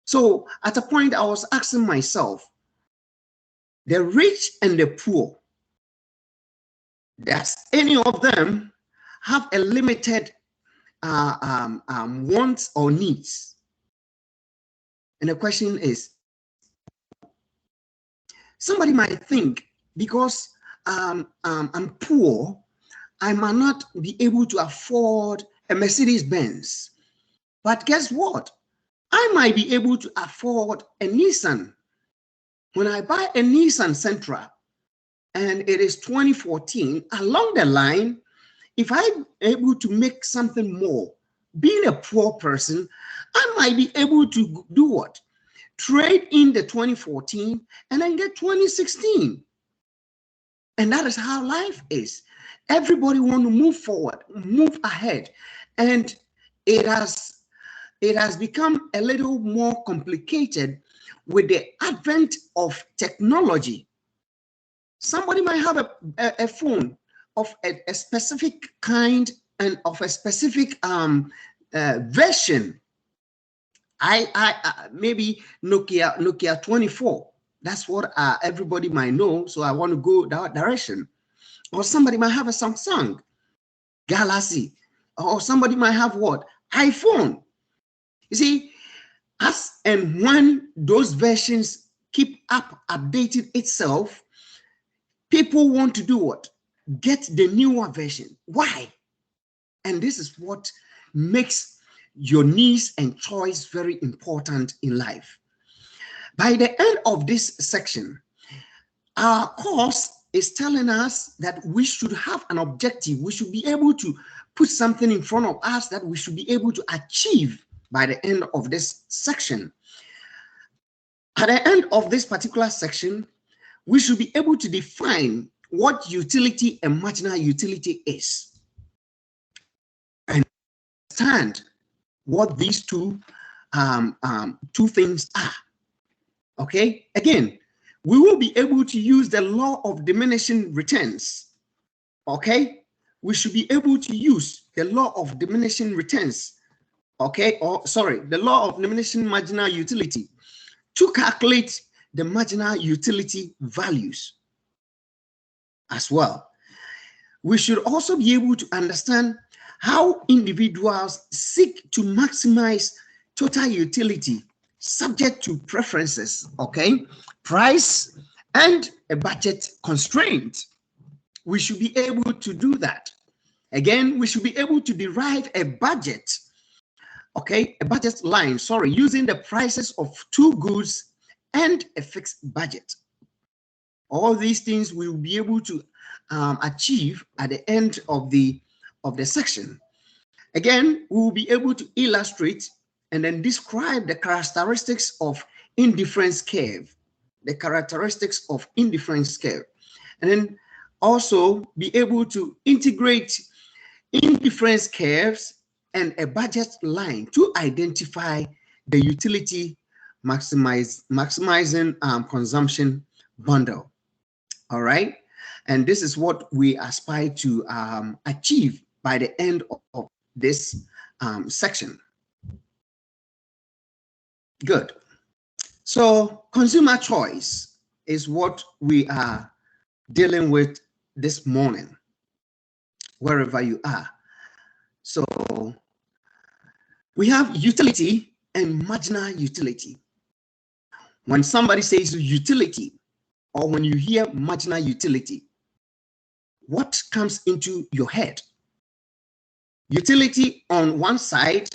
So at a point I was asking myself, the rich and the poor, does any of them have a limited wants or needs? And the question is, somebody might think because I'm poor, I might not be able to afford a Mercedes Benz. But guess what? I might be able to afford a Nissan. When I buy a Nissan Sentra and it is 2014, along the line, if I'm able to make something more, being a poor person, I might be able to do what? Trade in the 2014 and then get 2016. And that is how life is. Everybody want to move forward, move ahead. And it has become a little more complicated with the advent of technology. Somebody might have a phone of a specific kind and of a specific version. I maybe Nokia 24. That's what everybody might know. So I want to go that direction. Or somebody might have a Samsung Galaxy. Or somebody might have what? iPhone. You see, as and when those versions keep updating itself, people want to do what? Get the newer version. Why? And this is what makes your needs and choice very important in life. By the end of this section, our course is telling us that we should have an objective. We should be able to put something in front of us that we should be able to achieve by the end of this section. At the end of this particular section, we should be able to define what utility and marginal utility is and understand what these two things are. Okay, again, we will be able to use the law of diminishing returns. Okay, we should be able to use the law of diminishing returns. Okay, or sorry, the law of diminishing marginal utility to calculate the marginal utility values as well. We should also be able to understand how individuals seek to maximize total utility subject to preferences, okay, price, and a budget constraint. We should be able to do that. Again, we should be able to derive a budget, okay, a budget line, sorry, using the prices of two goods and a fixed budget. All these things we will be able to achieve at the end of the section. Again, we will be able to illustrate and then describe the characteristics of indifference curve, the characteristics of indifference curve, and then also be able to integrate indifference curves and a budget line to identify the utility maximizing consumption bundle. All right, and this is what we aspire to achieve by the end of this section. Good. So consumer choice is what we are dealing with this morning, wherever you are. So we have utility and marginal utility. When somebody says utility, or when you hear marginal utility, what comes into your head? Utility on one side,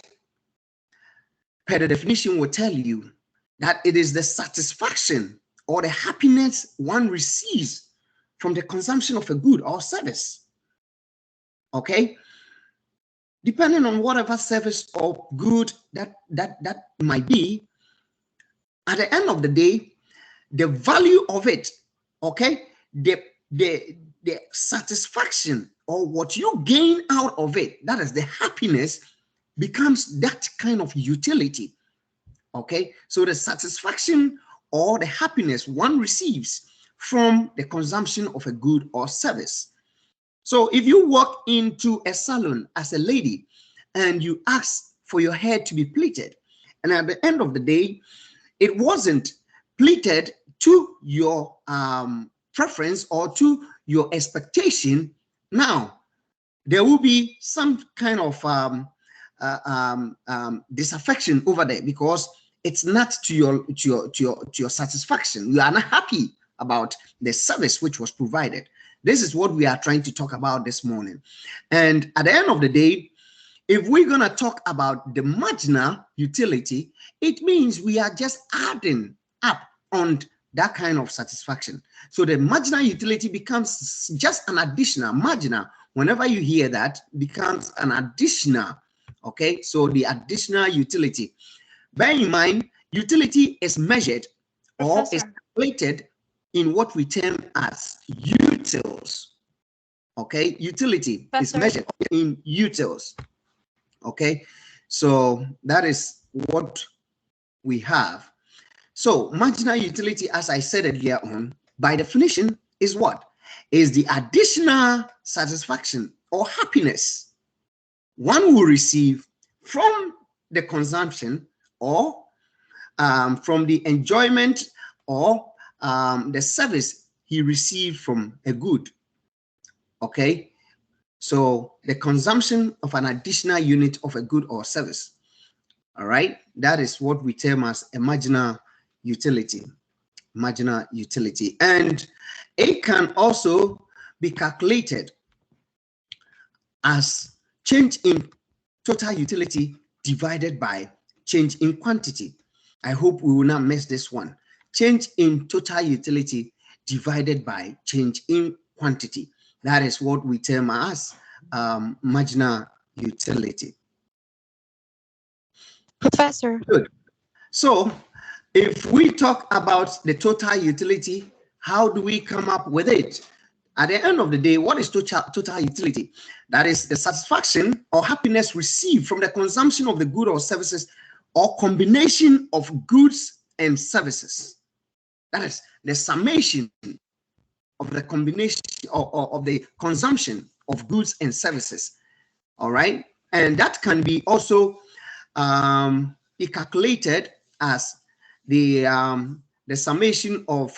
per the definition, will tell you that it is the satisfaction or the happiness one receives from the consumption of a good or service. Okay, depending on whatever service or good that might be, at the end of the day, the value of it, okay, the satisfaction or what you gain out of it, that is the happiness, becomes that kind of utility. Okay, so the satisfaction or the happiness one receives from the consumption of a good or service. So if you walk into a salon as a lady and you ask for your hair to be pleated, And at the end of the day, it wasn't pleated to your preference or to your expectation. Now, there will be some kind of disaffection over there because it's not to your satisfaction. You are not happy about the service which was provided. This is what we are trying to talk about this morning. And at the end of the day, if we're going to talk about the marginal utility, it means we are just adding up on that kind of satisfaction. So the marginal utility becomes just an additional. Marginal, whenever you hear that, becomes an additional. Okay, so the additional utility. Bear in mind, utility is measured or is calculated in what we term as utils. Okay, utility is measured in utils. Okay, so that is what we have. So marginal utility, as I said earlier on, by definition, is what? Is the additional satisfaction or happiness one will receive from the consumption or from the enjoyment or the service he received from a good. Okay, so the consumption of an additional unit of a good or service. All right, that is what we term as a marginal utility. Marginal utility, and it can also be calculated as change in total utility divided by change in quantity. I hope we will not miss this one. Change in total utility divided by change in quantity. That is what we term as marginal utility. Professor. Good. So if we talk about the total utility, how do we come up with it? At the end of the day, what is total utility? That is the satisfaction or happiness received from the consumption of the good or services or combination of goods and services. That is the summation of the combination of the consumption of goods and services. All right. And that can be also be calculated as the summation of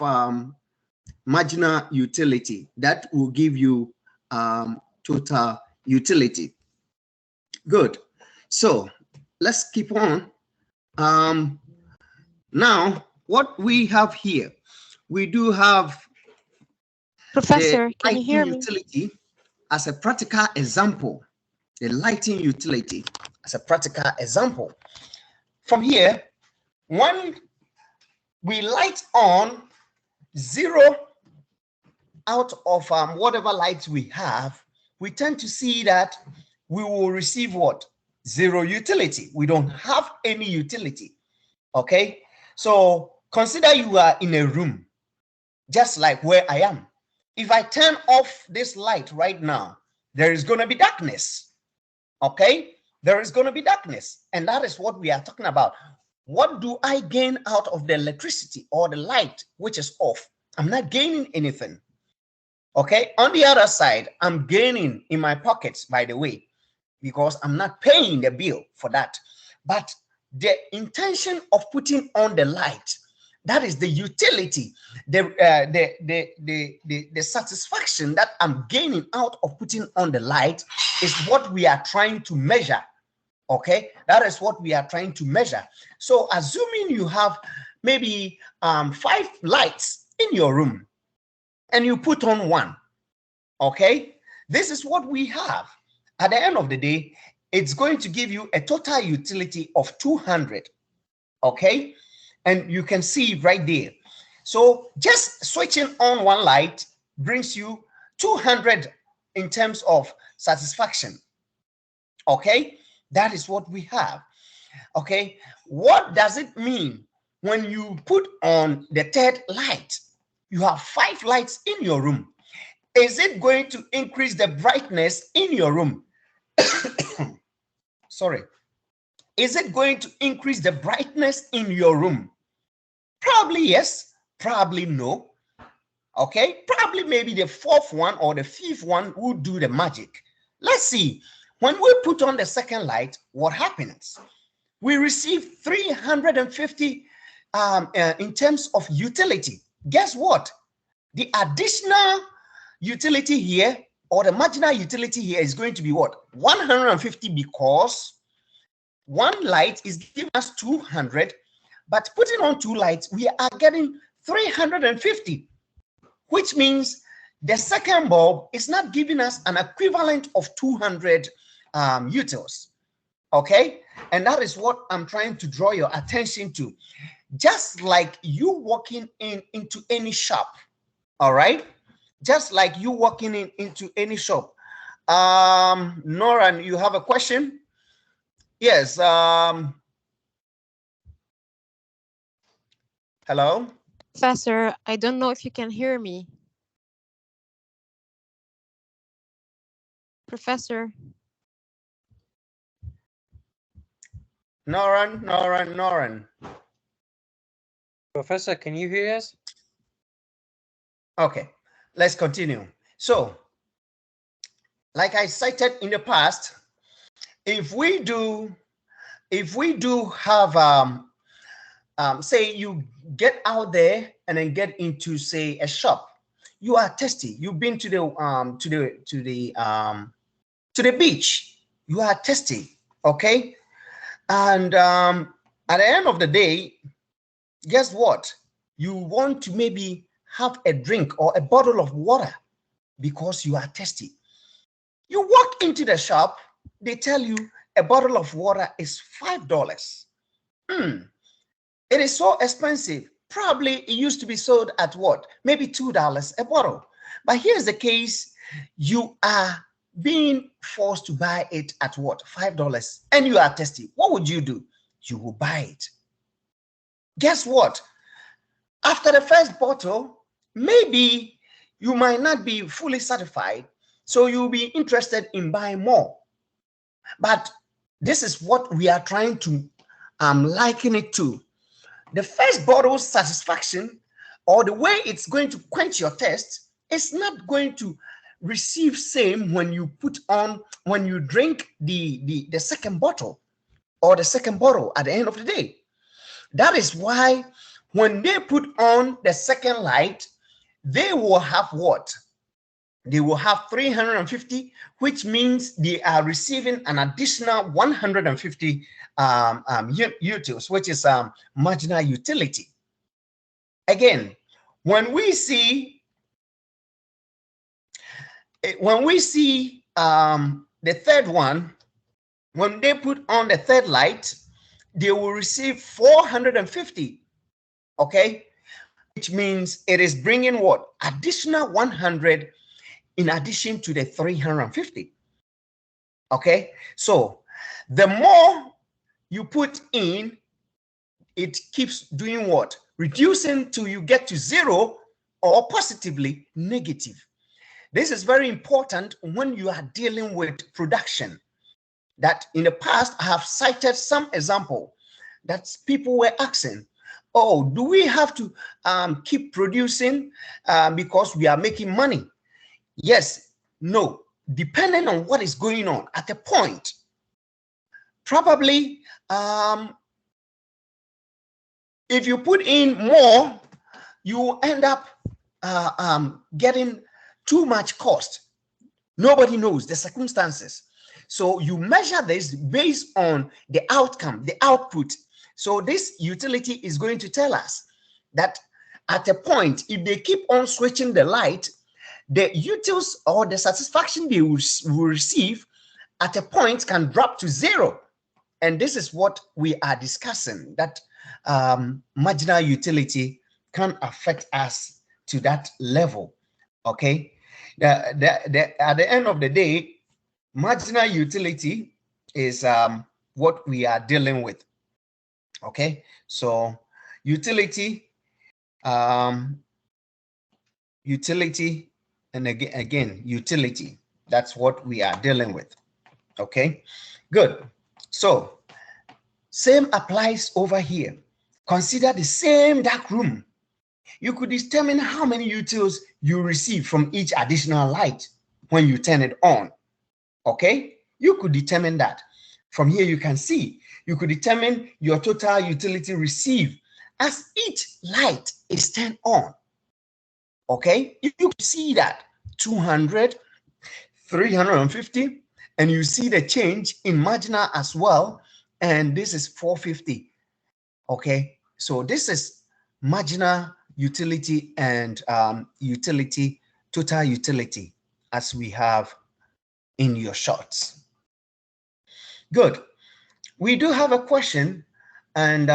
marginal utility. That will give you total utility. Good. So let's keep on. Now, what we have here, we do have Professor, the can you hear me? utility as a practical example. The lighting utility as a practical example. From here, when we light on 0 out of whatever lights we have, we tend to see that we will receive what? 0 utility. We don't have any utility. Okay, so consider you are in a room, just like where I am. If I turn off this light right now, there is going to be darkness. Okay, there is going to be darkness, and that is what we are talking about. What do I gain out of the electricity or the light which is off? I'm not gaining anything. Okay, on the other side, I'm gaining in my pockets, by the way, because I'm not paying the bill for that. But the intention of putting on the light, that is the utility, the satisfaction that I'm gaining out of putting on the light is what we are trying to measure. Okay, that is what we are trying to measure. So assuming you have maybe 5 lights in your room and you put on one, okay, this is what we have. At the end of the day, it's going to give you a total utility of 200. Okay, and you can see right there. So just switching on one light brings you 200 in terms of satisfaction. Okay, that is what we have. Okay, what does it mean when you put on the 3rd light? You have 5 lights in your room. Is it going to increase the brightness in your room? Sorry. Is it going to increase the brightness in your room? Probably yes, probably no. Okay, probably maybe the 4th one or the 5th one will do the magic. Let's see. When we put on the 2nd light, what happens? we receive 350 in terms of utility. Guess what? The additional utility here, or the marginal utility here, is going to be what? 150, because one light is giving us 200, but putting on 2 lights, we are getting 350, which means the second bulb is not giving us an equivalent of 200 utils. Okay, and that is what I'm trying to draw your attention to. Just like you walking into any shop, all right? Just like you walking into any shop. Nora, you have a question? Yes. Hello? Professor, I don't know if you can hear me. Professor. Noran. Professor, can you hear us? Okay, let's continue. So, like I cited in the past, if we do have say you get out there and then get into, say, a shop, you are thirsty. You've been to the beach. You are thirsty, okay? And at the end of the day, guess what? You want to maybe have a drink or a bottle of water because you are thirsty. You walk into the shop, they tell you a bottle of water is $5. It is so expensive. Probably it used to be sold at what? Maybe $2 a bottle. But here's the case. You are being forced to buy it at what? $5, and you are thirsty. What would you do? You will buy it. Guess what? After the first bottle, maybe you might not be fully satisfied, so you'll be interested in buying more. But this is what we are trying to liken it to. The first bottle's satisfaction, or the way it's going to quench your thirst, is not going to receive same when you drink the second bottle or the second bottle at the end of the day. That is why when they put on the second light, they will have what? They will have 350, which means they are receiving an additional 150 utils, which is marginal utility. Again, when we see the third one, when they put on the third light, they will receive 450. Okay, which means it is bringing what? Additional 100 in addition to the 350. Okay, so the more you put in, it keeps doing what? Reducing till you get to zero, or positively negative. This is very important when you are dealing with production. That in the past, I have cited some example that people were asking, oh, do we have to keep producing because we are making money? Yes, no, depending on what is going on at a point. Probably, if you put in more, you end up getting too much cost. Nobody knows the circumstances. So you measure this based on the outcome, the output. So this utility is going to tell us that at a point, if they keep on switching the light, the utils or the satisfaction they will receive at a point can drop to zero. And this is what we are discussing, that marginal utility can affect us to that level. Okay, at the end of the day, marginal utility is what we are dealing with. Okay, so utility, and again, utility. That's what we are dealing with. Okay, good. So same applies over here. Consider the same dark room. You could determine how many utils you receive from each additional light when you turn it on. Okay, you could determine that. From here you can see You could determine your total utility received as each light is turned on. Okay, you can see that 200, 350, and you see the change in marginal as well. And this is 450. Okay, so this is marginal utility and utility, total utility, as we have in your shorts. Good. We do have a question, and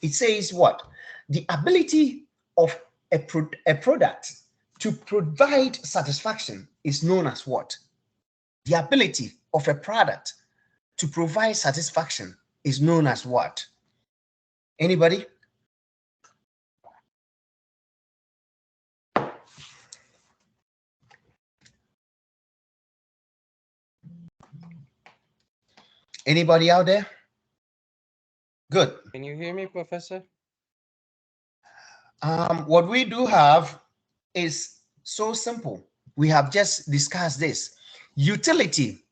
it says what? The ability of a product to provide satisfaction is known as what? The ability of a product to provide satisfaction is known as what? Anybody? Anybody out there? Good. Can you hear me, Professor? What we do have is so simple. We have just discussed this. Utility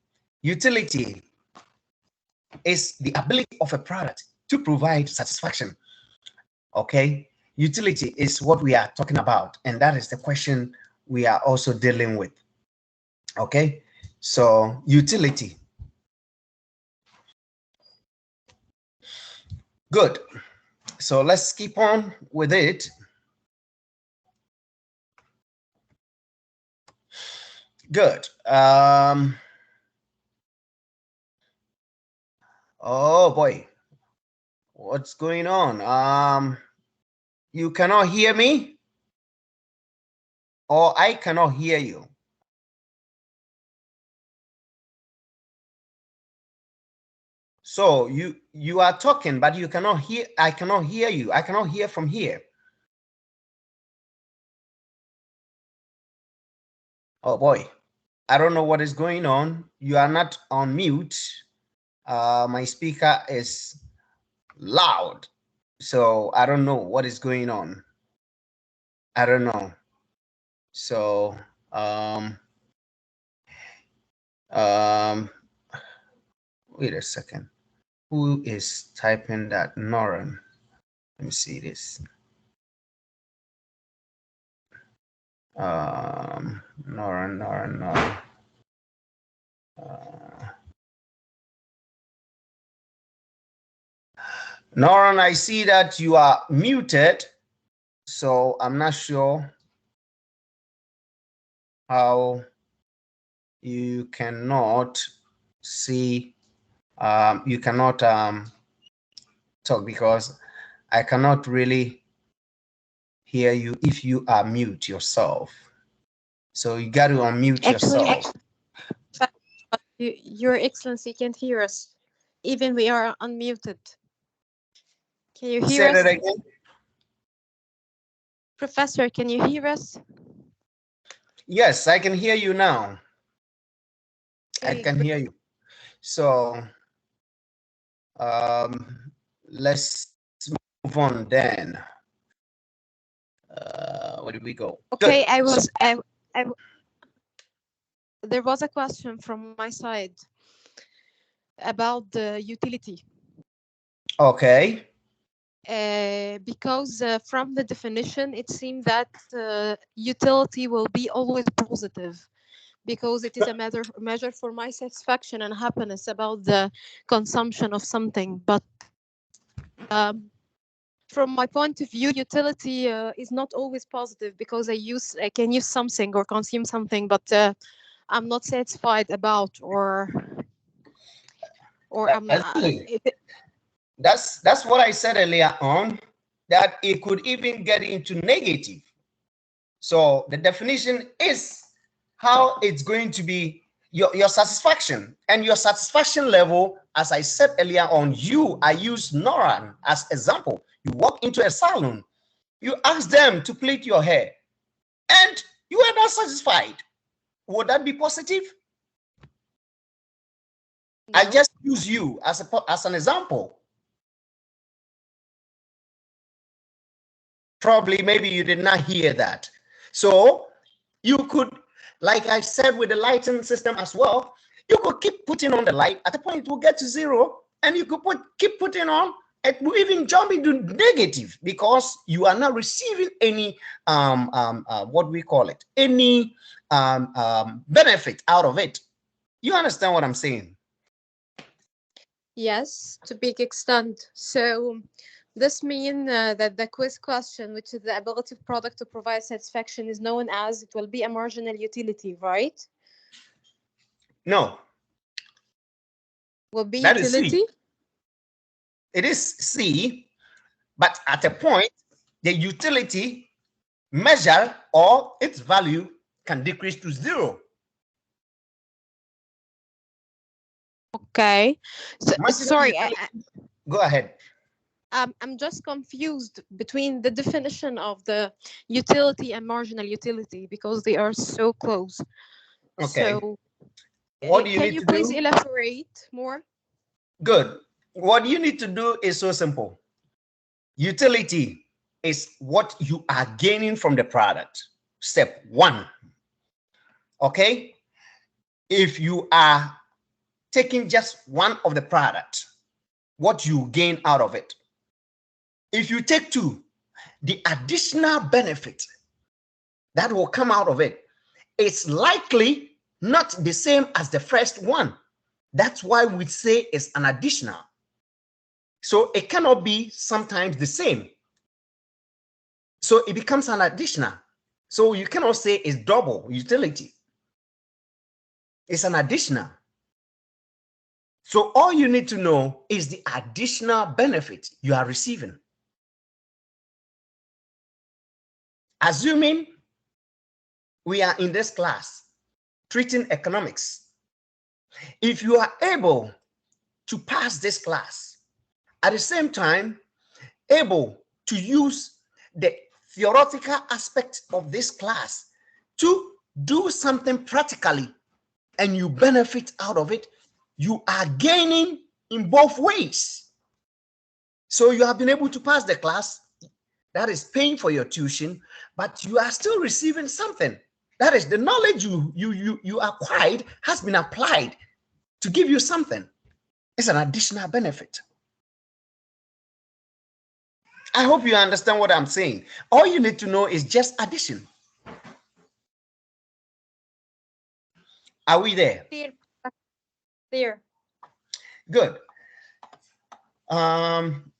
is the ability of a product to provide satisfaction. Okay, utility is what we are talking about, and that is the question we are also dealing with. Okay, so utility. Good. So let's keep on with it. Good. Oh boy, what's going on? You cannot hear me, or I cannot hear you. So you are talking, but you cannot hear. I cannot hear you. I cannot hear from here. Oh boy, I don't know what is going on. You are not on mute. My speaker is loud, so I don't know what is going on. I don't know. So wait a second. Who is typing that? Noran. Let me see this. Noran. Noran, I see that you are muted, so I'm not sure how you cannot see, you cannot talk, because I cannot really hear you if you are mute yourself. So you got to unmute yourself. Your Excellency can't hear us, even we are unmuted. Can you hear us? Say that again. Professor, can you hear us? Yes, I can hear you now. Okay, I can hear you. So let's move on then. Where did we go? Okay, Good. There was a question from my side about the utility. Okay. Because from the definition, it seems that utility will be always positive, because it is a measure for my satisfaction and happiness about the consumption of something. But from my point of view, utility is not always positive, because I can use something or consume something, but I'm not satisfied about, or I'm not. That's what I said earlier on, that it could even get into negative. So the definition is how it's going to be your satisfaction, and your satisfaction level, as I said earlier on. I use Noran as example. You walk into a salon, you ask them to plait your hair, and you are not satisfied. Would that be positive? No. I just use you as an example. Probably, maybe you did not hear that. So you could, like I said with the lighting system as well, you could keep putting on the light. At the point it will get to 0, and you could keep putting on. It will even jump into negative because you are not receiving any what we call it, any benefit out of it. You understand what I'm saying? Yes, to big extent. So this means that the quiz question, which is the ability of product to provide satisfaction, is known as, it will be a marginal utility, right? No. Will be That is utility? C. It is C, but at a point, the utility measure or its value can decrease to 0. Okay. So, Marginal sorry, utility, go ahead. I'm just confused between the definition of the utility and marginal utility because they are so close. Okay. So, What do you can need you to please do? elaborate more? Good. What you need to do is so simple. Utility is what you are gaining from the product. Step 1. Okay. If you are taking just one of the product, what you gain out of it. If you take 2, the additional benefit that will come out of it is likely not the same as the first one. That's why we say it's an additional. So it cannot be sometimes the same. So it becomes an additional. So you cannot say it's double utility. It's an additional. So all you need to know is the additional benefit you are receiving. Assuming we are in this class treating economics, if you are able to pass this class, at the same time, able to use the theoretical aspect of this class to do something practically, and you benefit out of it, you are gaining in both ways. So you have been able to pass the class, that is paying for your tuition, but you are still receiving something. That is the knowledge you acquired has been applied to give you something. It's an additional benefit. I hope you understand what I'm saying. All you need to know is just addition. Are we there? Clear. Good.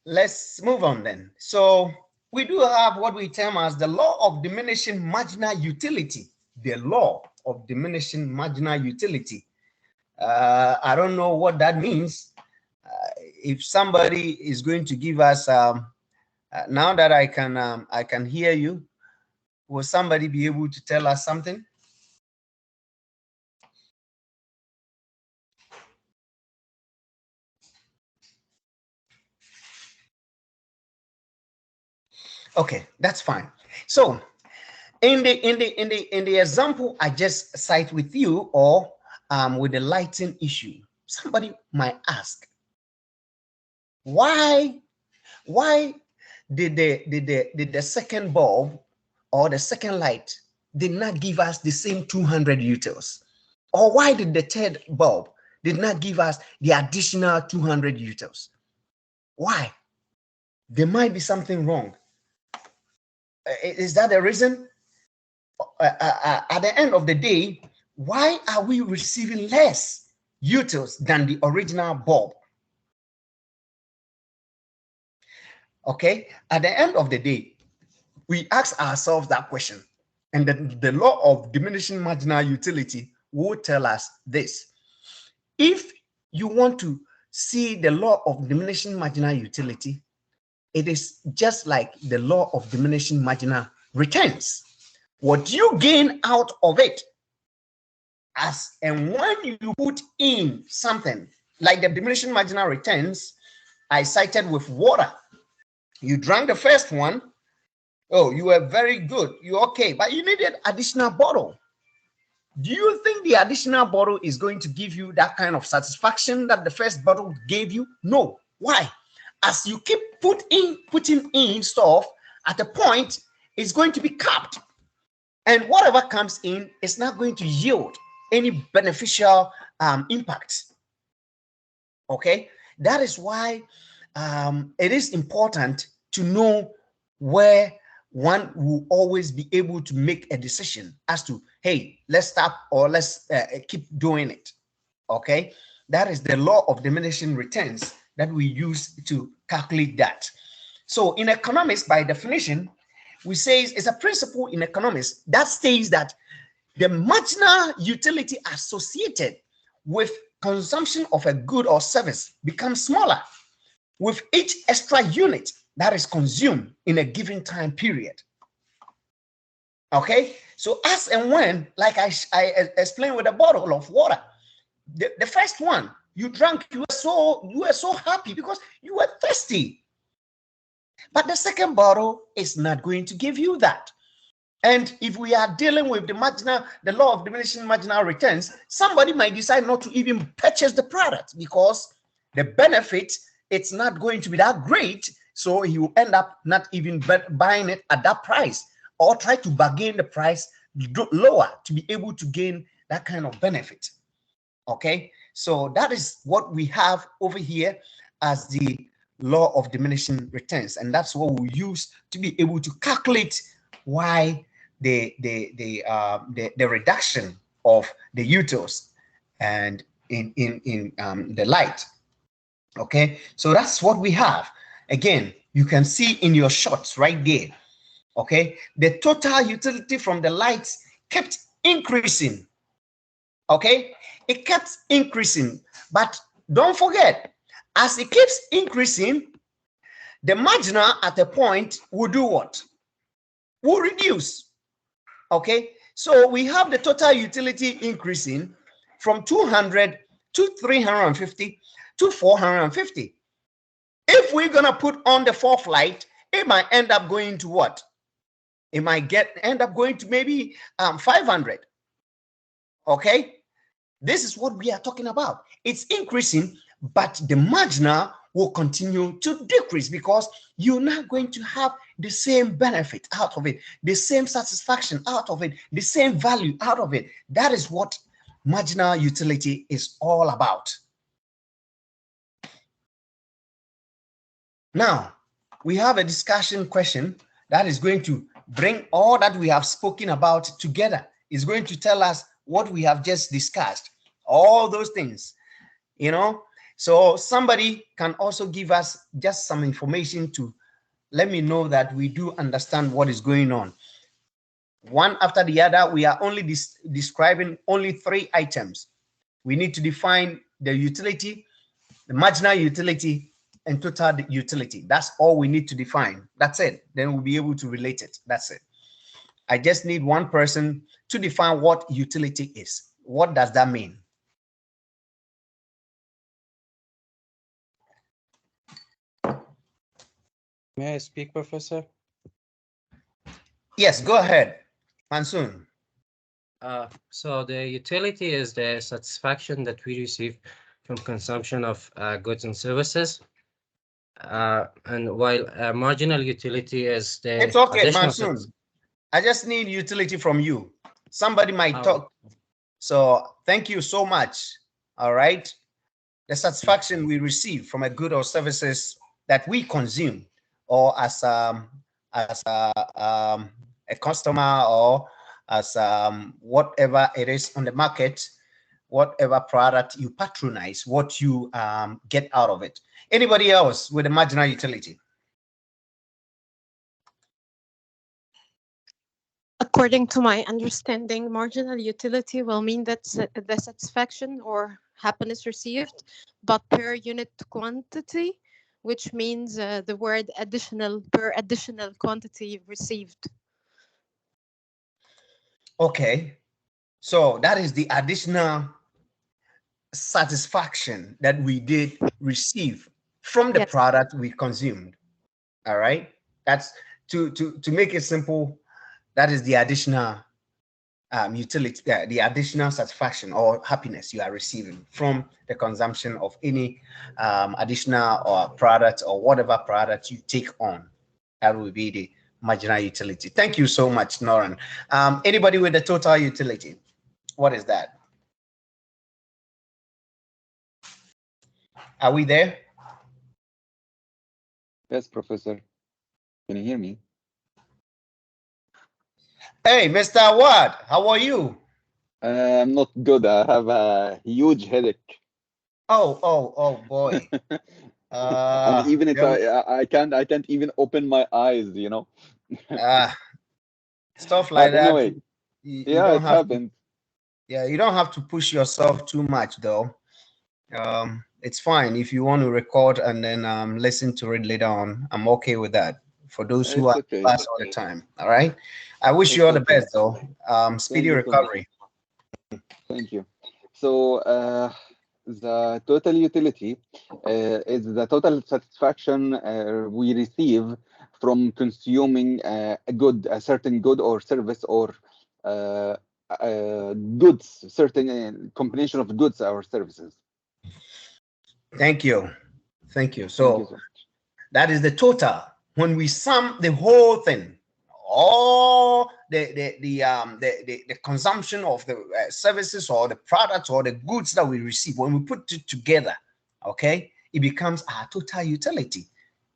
Let's move on then. So we do have what we term as the law of diminishing marginal utility. The law of diminishing marginal utility. I don't know what that means. If somebody is going to give us, now that I can hear you, will somebody be able to tell us something? Okay, that's fine. So in the example I just cite with you, or with the lighting issue, somebody might ask, why did the second bulb or the second light did not give us the same 200 utils? Or why did the third bulb did not give us the additional 200 utils? Why? There might be something wrong. Is that the reason? At the end of the day, why are we receiving less utils than the original bulb? Okay, at the end of the day, we ask ourselves that question, and the law of diminishing marginal utility will tell us this. If you want to see the law of diminishing marginal utility, it is just like the law of diminishing marginal returns. What you gain out of it, as and when you put in something like the diminishing marginal returns I cited with water. You drank the first one, oh, you were very good, you're okay, but you needed additional bottle. Do you think the additional bottle is going to give you that kind of satisfaction that the first bottle gave you? No. Why? As you keep putting in stuff, at a point, it's going to be capped. And whatever comes in is not going to yield any beneficial impact. Okay? that is why it is important to know where one will always be able to make a decision as to, hey, let's stop or let's keep doing it. Okay, that is the law of diminishing returns that we use to calculate that. So in economics, by definition, we say it's a principle in economics that states that the marginal utility associated with consumption of a good or service becomes smaller with each extra unit that is consumed in a given time period. Okay, so as and when, like I explained with a bottle of water, the first one you drank, you were so happy because you were thirsty. But the second bottle is not going to give you that. And if we are dealing with the law of diminishing marginal returns, somebody might decide not to even purchase the product because the benefit, it's not going to be that great. So he will end up not even buying it at that price, or try to bargain the price lower to be able to gain that kind of benefit. Okay, so that is what we have over here as the law of diminishing returns, and that's what we use to be able to calculate why the reduction of the utils and in the light. Okay, so that's what we have. Again, you can see in your shots right there. Okay, the total utility from the lights kept increasing. Okay, it kept increasing, but don't forget, as it keeps increasing, the marginal at a point will do what? Will reduce. Okay, so we have the total utility increasing from 200 to 350 to 450. If we're gonna put on the fourth light, it might end up going to what? It might end up going to maybe 500. Okay, this is what we are talking about. It's increasing, but the marginal will continue to decrease because you're not going to have the same benefit out of it, the same satisfaction out of it, the same value out of it. That is what marginal utility is all about. Now, we have a discussion question that is going to bring all that we have spoken about together. It's going to tell us what we have just discussed, all those things, you know. So somebody can also give us just some information to let me know that we do understand what is going on. One after the other, we are only describing only 3 items. We need to define the utility, the marginal utility, and total utility. That's all we need to define. That's it. Then we'll be able to relate it. That's it. I just need one person to define what utility is. What does that mean? May I speak, Professor? Yes, go ahead, Mansoon. So the utility is the satisfaction that we receive from consumption of goods and services. And while marginal utility is the It's okay, additional Mansoon. I just need utility from you. Somebody might talk. So thank you so much. All right. The satisfaction we receive from a good or services that we consume, or as a customer, or as whatever it is on the market, whatever product you patronize, what you get out of it. Anybody else with a marginal utility? According to my understanding, marginal utility will mean that the satisfaction or happiness received, but per unit quantity, which means the word additional, per additional quantity received. Okay, so that is the additional satisfaction that we did receive from the Yes. product we consumed. All right, that's to make it simple. That is the additional utility, the additional satisfaction or happiness you are receiving from the consumption of any additional or product or whatever product you take on. That will be the marginal utility. Thank you so much, Noran. Anybody with the total utility? What is that? Are we there? Yes, Professor. Can you hear me? Hey, Mr. Ward, how are you? I'm not good. I have a huge headache. Oh boy. And even if You're- I can't even open my eyes, you know. stuff like But that. anyway, You yeah, don't it have to. happened. Yeah, you don't have to push yourself too much, though. It's fine if you want to record and then listen to it later on. I'm okay with that. For those who It's are in okay. class all the time. All right. I wish you It's all the okay. best, though. Speedy Thank you so much. recovery. Thank you. So, the total utility is the total satisfaction we receive from consuming a good, a certain good or service, or uh, goods, certain combination of goods or services. Thank you. Thank you. Thank you So so much. that is the total. When we sum the whole thing, all the consumption of the services or the products or the goods that we receive, when we put it together, okay, it becomes our total utility.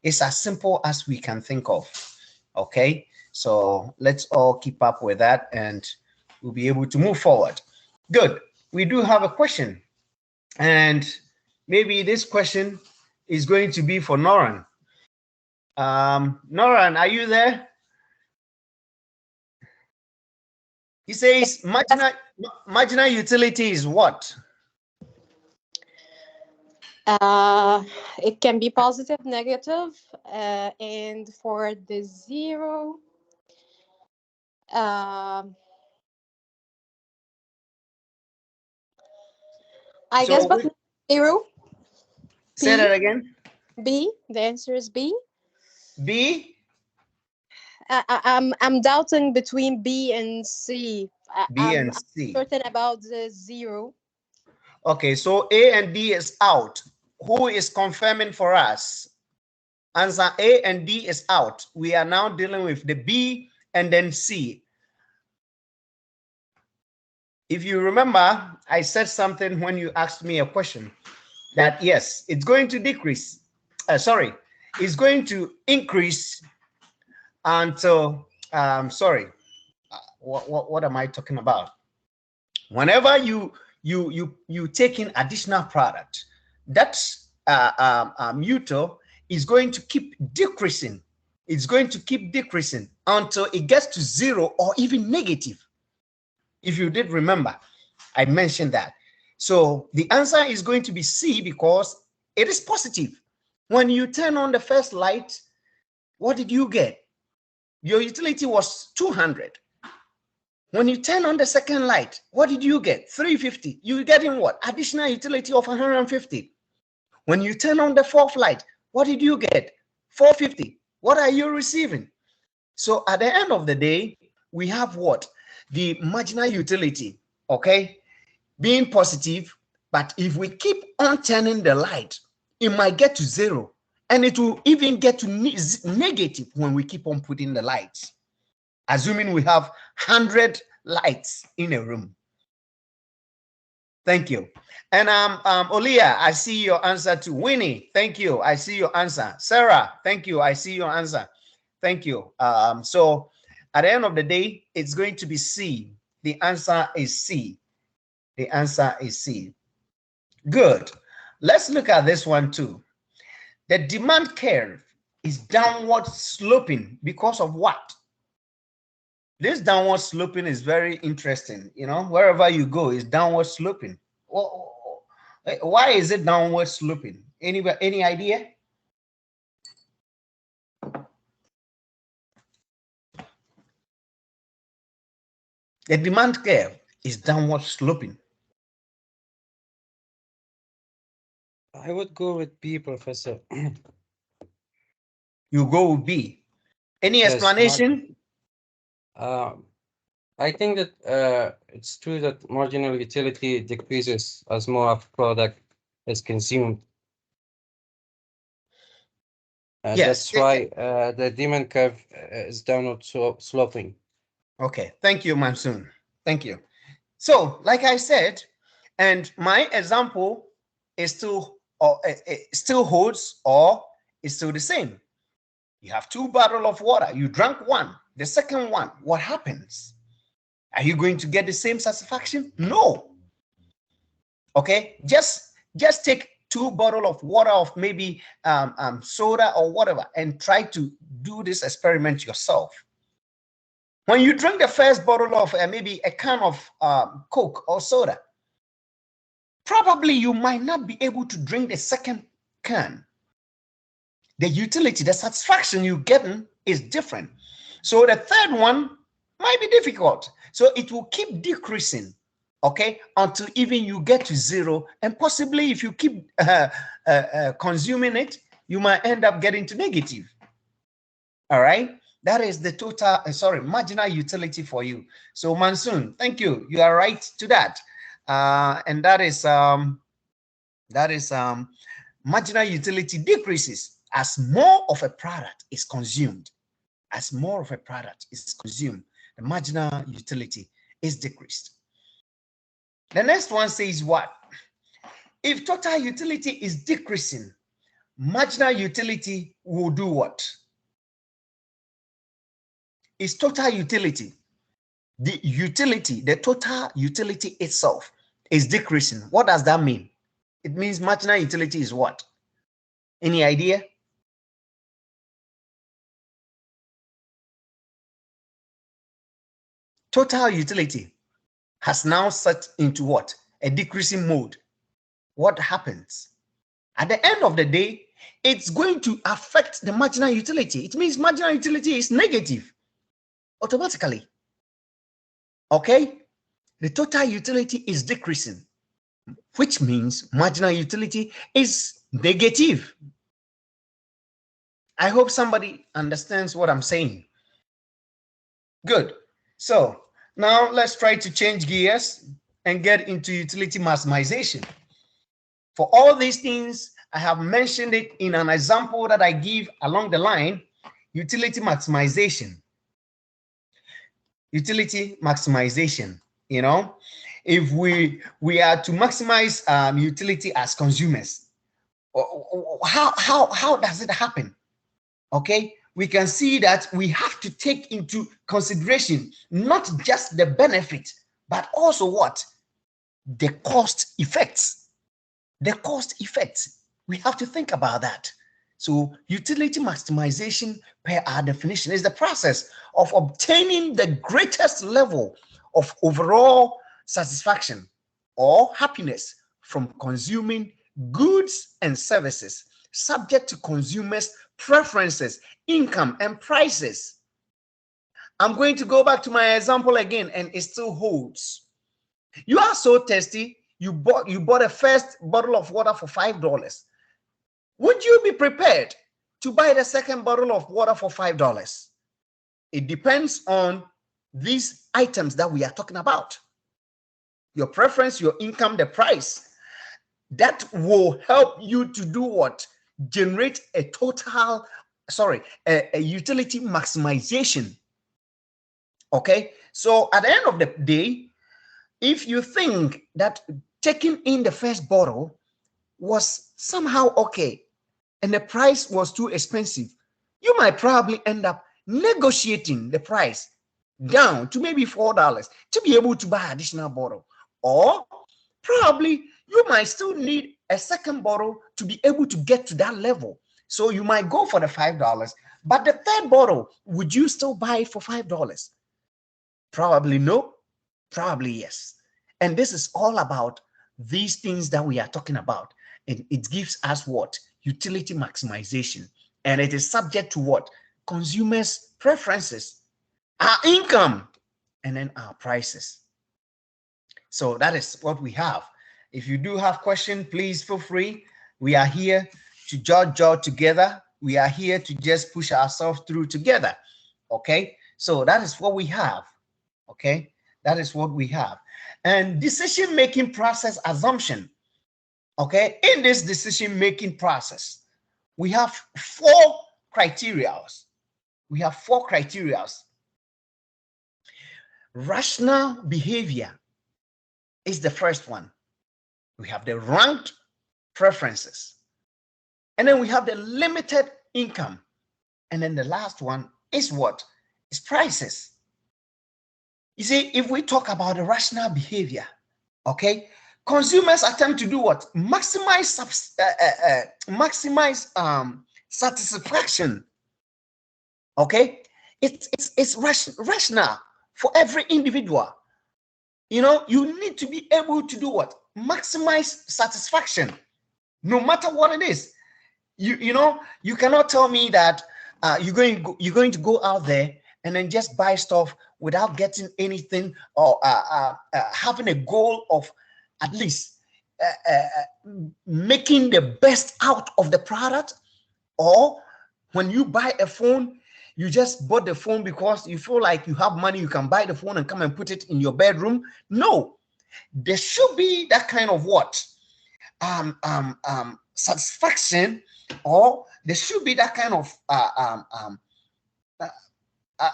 It's as simple as we can think of. Okay, so let's all keep up with that and we'll be able to move forward. Good. We do have a question, and maybe this question is going to be for Noran. Noran, are you there? He says marginal utility is what? It can be positive, negative, and for the zero, I guess, So but zero. say B. that again. B. The answer is B. B, I'm doubting between B and C. B I'm and C. certain about the zero. Okay, so A and D is out. Who is confirming for us? Answer A and D is out. We are now dealing with the B and then C. If you remember, I said something when you asked me a question that yes, it's going to decrease. Sorry, it's going to increase until, sorry, what am I talking about? Whenever you take in additional product, that's mutual is going to keep decreasing. It's going to keep decreasing until it gets to zero or even negative. If you did remember, I mentioned that. So the answer is going to be C because it is positive. When you turn on the first light, what did you get? Your utility was 200. When you turn on the second light, what did you get? 350. You getting what? Additional utility of 150. When you turn on the fourth light, what did you get? 450. What are you receiving? So at the end of the day, we have what? The marginal utility, okay, being positive, but if we keep on turning the light, it might get to zero, and it will even get to negative when we keep on putting the lights, assuming we have 100 lights in a room. Thank you. And Olia, I see your answer to Winnie. Thank you. I see your answer. Sarah, thank you. I see your answer. Thank you. So at the end of the day, it's going to be C. The answer is C. The answer is C. Good. Let's look at this one too. The demand curve is downward sloping because of what? This downward sloping is very interesting. You know, wherever you go, it's downward sloping. Why is it downward sloping? Any idea? The demand curve is downward sloping. I would go with B, Professor. You go with B. Any Yes, explanation? I think that it's true that marginal utility decreases as more of product is consumed. Yes. That's why the demand curve is downward sloping. Okay. Thank you, Mansoon. Thank you. So, like I said, and my example is still, or it still holds, or is still the same. You have 2 bottles of water. You drank one. The second one, what happens? Are you going to get the same satisfaction? No. Okay, just take 2 bottles of water of maybe soda or whatever and try to do this experiment yourself. When you drink the first bottle of maybe a can of Coke or soda, probably you might not be able to drink the second can. The utility, the satisfaction you're getting is different. So the third one might be difficult. So it will keep decreasing, okay, until even you get to 0. And possibly if you keep consuming it, you might end up getting to negative. All right. That is the total, marginal utility for you. So Monsoon, thank you. You are right to that. And that is marginal utility decreases as more of a product is consumed. As more of a product is consumed, the marginal utility is decreased. The next one says what? If total utility is decreasing, marginal utility will do what? Is total utility, the total utility itself is decreasing. What does that mean? It means marginal utility is what? Any idea? Total utility has now set into what? A decreasing mode. What happens? At the end of the day, it's going to affect the marginal utility. It means marginal utility is negative automatically. Okay? The total utility is decreasing, which means marginal utility is negative. I hope somebody understands what I'm saying. Good. So now let's try to change gears and get into utility maximization. For all these things, I have mentioned it in an example that I give along the line, utility maximization. Utility maximization, you know, if we are to maximize utility as consumers, how does it happen? Okay, we can see that we have to take into consideration not just the benefit, but also what? The cost effects. The cost effects. We have to think about that. So utility maximization, per our definition, is the process of obtaining the greatest level of overall satisfaction or happiness from consuming goods and services, subject to consumers' preferences, income, and prices. I'm going to go back to my example again, and it still holds. You are so thirsty, you bought a first bottle of water for $5. Would you be prepared to buy the second bottle of water for $5? It depends on these items that we are talking about. Your preference, your income, the price. That will help you to do what? Generate a utility maximization. Okay, so at the end of the day, if you think that taking in the first bottle was somehow okay and the price was too expensive, you might probably end up negotiating the price down to maybe $4 to be able to buy additional bottle. Or probably you might still need a second bottle to be able to get to that level. So you might go for the $5, but the third bottle, would you still buy it for $5? Probably no, probably yes. And this is all about these things that we are talking about. And it gives us what? Utility maximization. And it is subject to what? Consumers' preferences, our income, and then our prices. So that is what we have. If you do have questions, please feel free. We are here to judge together. We are here to just push ourselves through together. Okay, so that is what we have. Okay, that is what we have. And decision-making process assumption. Okay, in this decision-making process, we have 4 criteria. We have 4 criteria. Rational behavior is the first one. We have the ranked preferences. And then we have the limited income. And then the last one is what? It's prices. You see, if we talk about the rational behavior, okay, consumers attempt to do what? Maximize satisfaction. Okay, it's rational for every individual. You know, you need to be able to do what? Maximize satisfaction, no matter what it is. You know, you cannot tell me that you're going to go out there and then just buy stuff without getting anything, or having a goal of at least making the best out of the product. Or when you buy a phone, you just bought the phone because you feel like you have money, you can buy the phone and come and put it in your bedroom. No, there should be that kind of what? Satisfaction, or there should be that kind of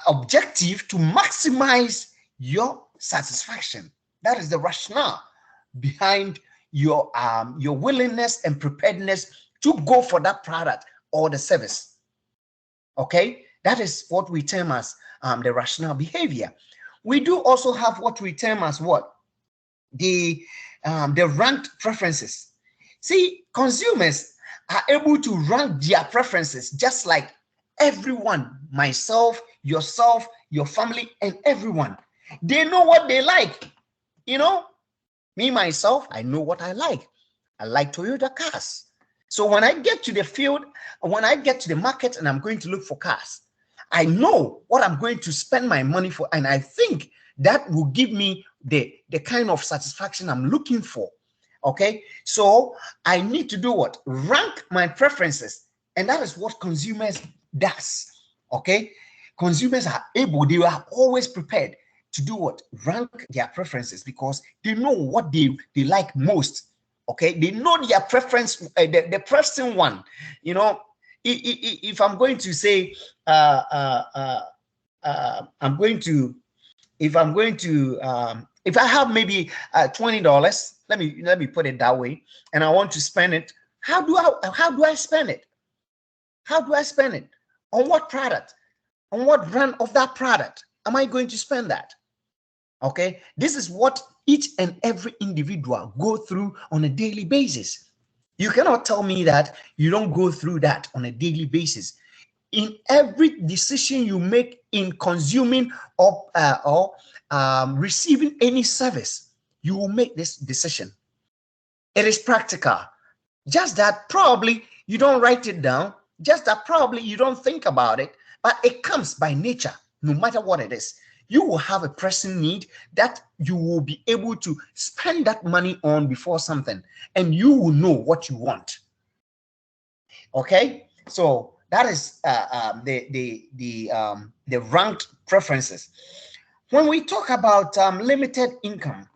objective to maximize your satisfaction. That is the rationale behind your willingness and preparedness to go for that product or the service. Okay, that is what we term as the rational behavior. We do also have what we term as what? The ranked preferences. See, consumers are able to rank their preferences just like everyone, myself, yourself, your family, and everyone. They know what they like. You know, me, myself, I know what I like. I like Toyota cars. So when I get to the field, when I get to the market and I'm going to look for cars, I know what I'm going to spend my money for. And I think that will give me the kind of satisfaction I'm looking for. Okay, so I need to do what? Rank my preferences. And that is what consumers does. Okay, consumers are able, they are always prepared to do what? Rank their preferences, because they know what they like most. Okay, they know their preference, the person one. You know, if I'm going to say if I have maybe $20, let me put it that way, and I want to spend it, how do I spend it? How do I spend it? On what product? On what brand of that product am I going to spend that? Okay, this is what each and every individual go through on a daily basis. You cannot tell me that you don't go through that on a daily basis. In every decision you make in consuming or receiving any service, you will make this decision. It is practical. Just that probably you don't write it down. Just that probably you don't think about it, but it comes by nature, no matter what it is. You will have a pressing need that you will be able to spend that money on before something, and you will know what you want. Okay, so that is the ranked preferences. When we talk about limited income,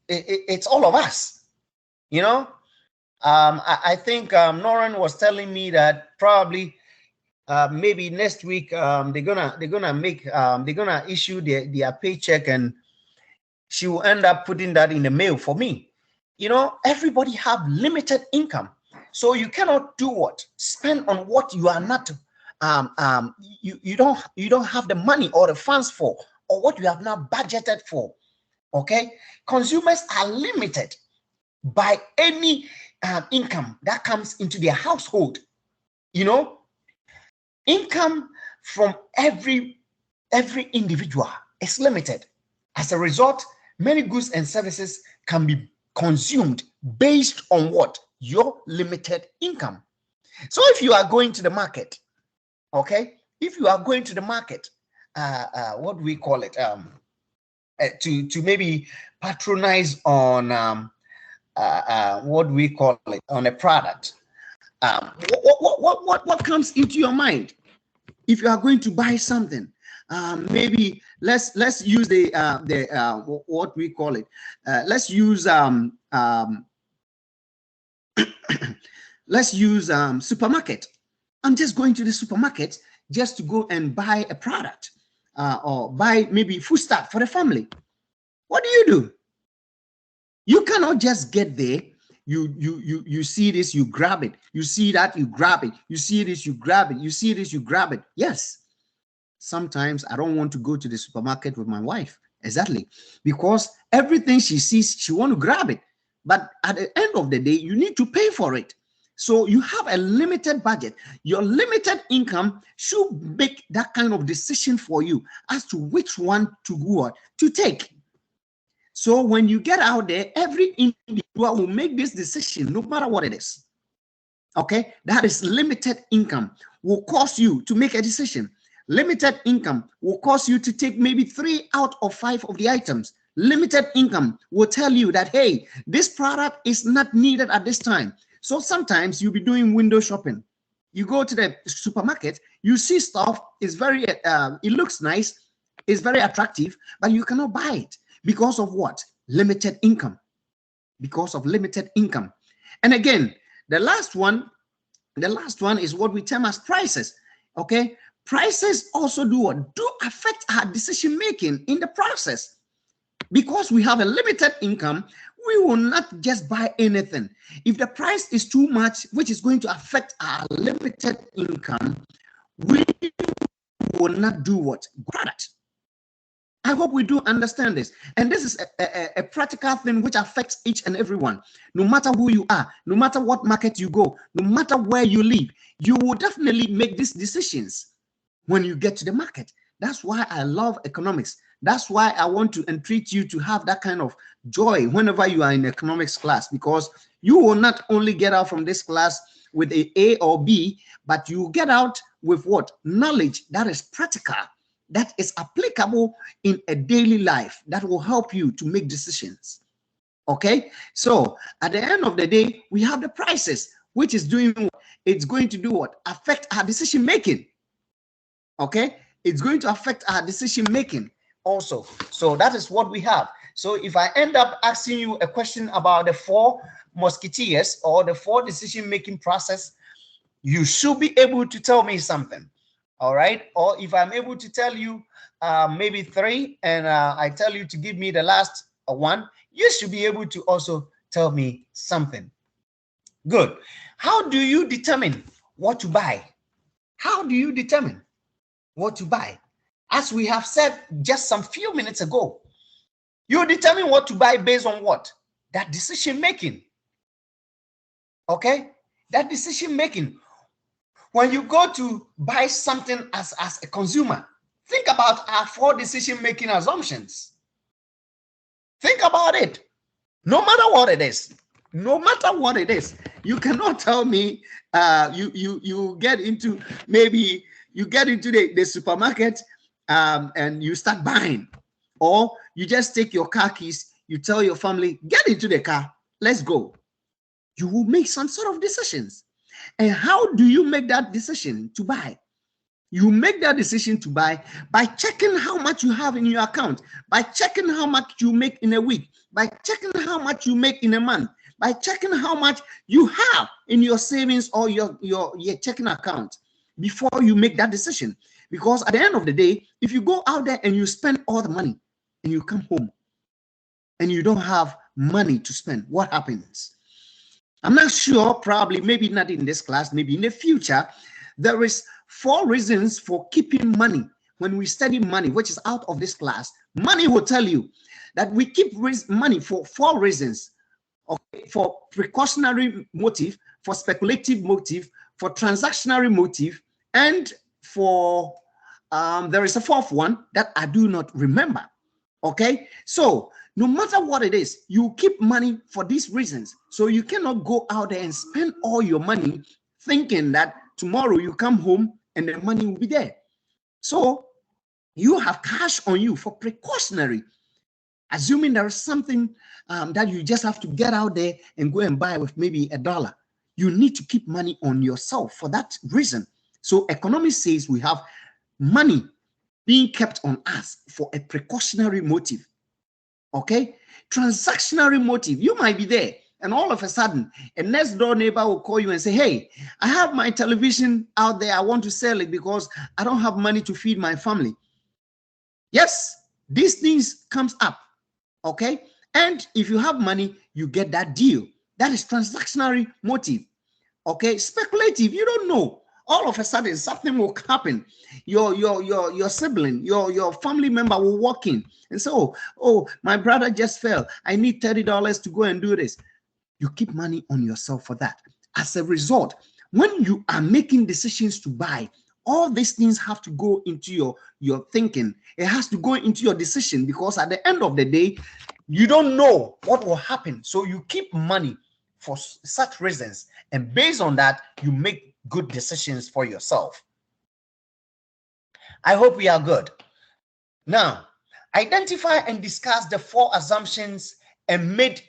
it's all of us. You know, I think Noran was telling me that probably maybe next week they're gonna issue their paycheck, and she will end up putting that in the mail for me. You know, everybody have limited income, so you cannot do what? Spend on what you are not you don't have the money or the funds for, or what you have not budgeted for. Okay, consumers are limited by any income that comes into their household. You know, income from every individual is limited. As a result, many goods and services can be consumed based on what? Your limited income. So if you are going to the market, okay, if you are going to the market, what do we call it? To maybe patronize on what do we call it, on a product. What comes into your mind if you are going to buy something? Maybe let's use the what we call it. Let's use let's use supermarket. I'm just going to the supermarket just to go and buy a product or buy maybe foodstuff for the family. What do? You cannot just get there You see this, you grab it. You see that, you grab it. You see this, you grab it. You see this, you grab it. Yes. Sometimes I don't want to go to the supermarket with my wife. Exactly. Because everything she sees, she want to grab it. But at the end of the day, you need to pay for it. So you have a limited budget. Your limited income should make that kind of decision for you as to which one to go to take. So when you get out there, every individual will make this decision, no matter what it is. Okay, that is limited income will cause you to make a decision. Limited income will cause you to take maybe 3 out of 5 of the items. Limited income will tell you that, hey, this product is not needed at this time. So sometimes you'll be doing window shopping. You go to the supermarket, you see stuff, it's very, it looks nice, it's very attractive, but you cannot buy it because of what? Limited income. Because of limited income. And again, the last one is what we term as prices. Okay, prices also do what? Do affect our decision making in the process. Because we have a limited income, we will not just buy anything. If the price is too much, which is going to affect our limited income, we will not do what? Grab it. I hope we do understand this. And this is a practical thing which affects each and every one. No matter who you are, no matter what market you go, no matter where you live, you will definitely make these decisions when you get to the market. That's why I love economics. That's why I want to entreat you to have that kind of joy whenever you are in economics class, because you will not only get out from this class with an A or B, but you get out with what? Knowledge that is practical, that is applicable in a daily life, that will help you to make decisions. Okay, so at the end of the day, we have the prices, which is doing what? It's going to do what? Affect our decision making. Okay, it's going to affect our decision making also. So that is what we have. So if I end up asking you a question about the 4 musketeers or the 4 decision making process, you should be able to tell me something. All right, or if I'm able to tell you maybe 3 and I tell you to give me the last one, you should be able to also tell me something. Good. How do you determine what to buy? How do you determine what to buy? As we have said just some few minutes ago, you determine what to buy based on what? That decision making. Okay, that decision making. When you go to buy something as a consumer, think about our 4 decision-making assumptions. Think about it. No matter what it is, no matter what it is, you cannot tell me you get into, maybe you get into the supermarket and you start buying, or you just take your car keys, you tell your family, get into the car, let's go. You will make some sort of decisions. And how do you make that decision to buy? You make that decision to buy by checking how much you have in your account, by checking how much you make in a week, by checking how much you make in a month, by checking how much you have in your savings or your checking account before you make that decision. Because at the end of the day, if you go out there and you spend all the money and you come home and you don't have money to spend, what happens? I'm not sure, probably, maybe not in this class, maybe in the future. There is 4 reasons for keeping money. When we study money, which is out of this class, money will tell you that we keep money for 4 reasons. Okay, for precautionary motive, for speculative motive, for transactionary motive, and for there is a 4th one that I do not remember. Okay, so no matter what it is, you keep money for these reasons. So you cannot go out there and spend all your money thinking that tomorrow you come home and the money will be there. So you have cash on you for precautionary, assuming there is something that you just have to get out there and go and buy with maybe $1. You need to keep money on yourself for that reason. So economics says we have money being kept on us for a precautionary motive. Okay, transactionary motive. You might be there and all of a sudden a next door neighbor will call you and say, hey, I have my television out there, I want to sell it because I don't have money to feed my family. Yes, these things comes up. Okay, and if you have money, you get that deal. That is transactionary motive. Okay, speculative, you don't know. All of a sudden, something will happen. Your sibling, your family member will walk in and say, oh, my brother just fell. I need $30 to go and do this. You keep money on yourself for that. As a result, when you are making decisions to buy, all these things have to go into your thinking. It has to go into your decision, because at the end of the day, you don't know what will happen. So you keep money for such reasons. And based on that, you make good decisions for yourself. I hope we are good. Now, identify and discuss the four assumptions made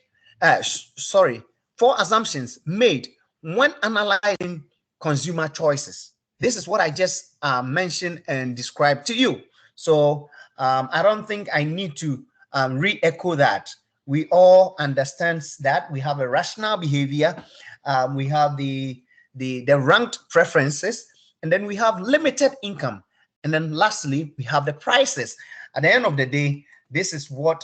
when analyzing consumer choices. This is what I just mentioned and described to you. So I don't think I need to re-echo that. We all understand that we have a rational behavior, we have the ranked preferences, and then we have limited income, and then lastly we have the prices. At the end of the day, this is what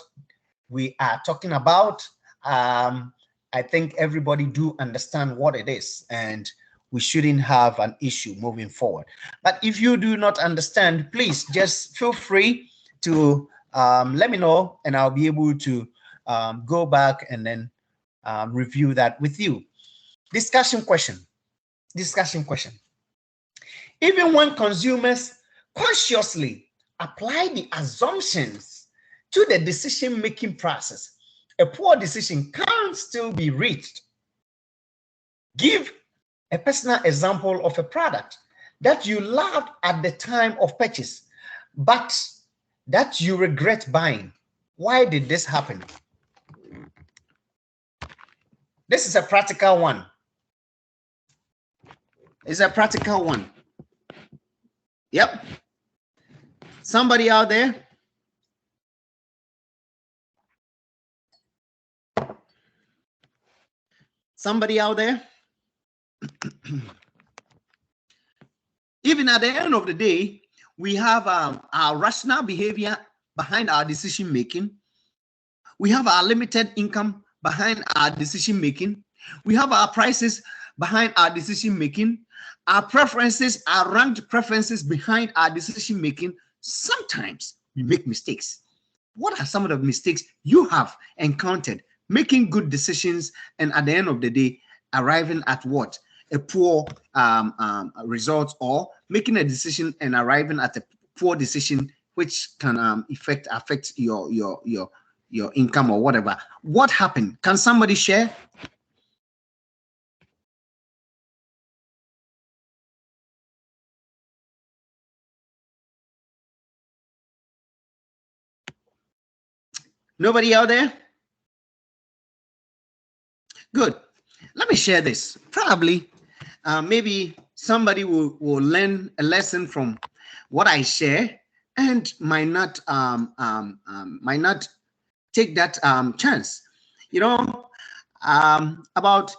we are talking about. I think everybody do understand what it is, and we shouldn't have an issue moving forward. But if you do not understand, please just feel free to let me know, and I'll be able to go back and then review that with you. Discussion question. Even when consumers consciously apply the assumptions to the decision-making process, a poor decision can still be reached. Give a personal example of a product that you loved at the time of purchase, but that you regret buying. Why did this happen? This is a practical one. It's a practical one. Yep. Somebody out there? Somebody out there? Even at the end of the day, we have our rational behavior behind our decision making. We have our limited income behind our decision making. We have our prices behind our decision making. Our preferences, our ranked preferences behind our decision making. Sometimes we make mistakes. What are some of the mistakes you have encountered making good decisions, and at the end of the day, arriving at what? A poor result, or making a decision and arriving at a poor decision, which can affect your income or whatever. What happened? Can somebody share? Nobody out there? Good. Let me share this. Probably, maybe somebody will learn a lesson from what I share, and might not take that chance. You know, about a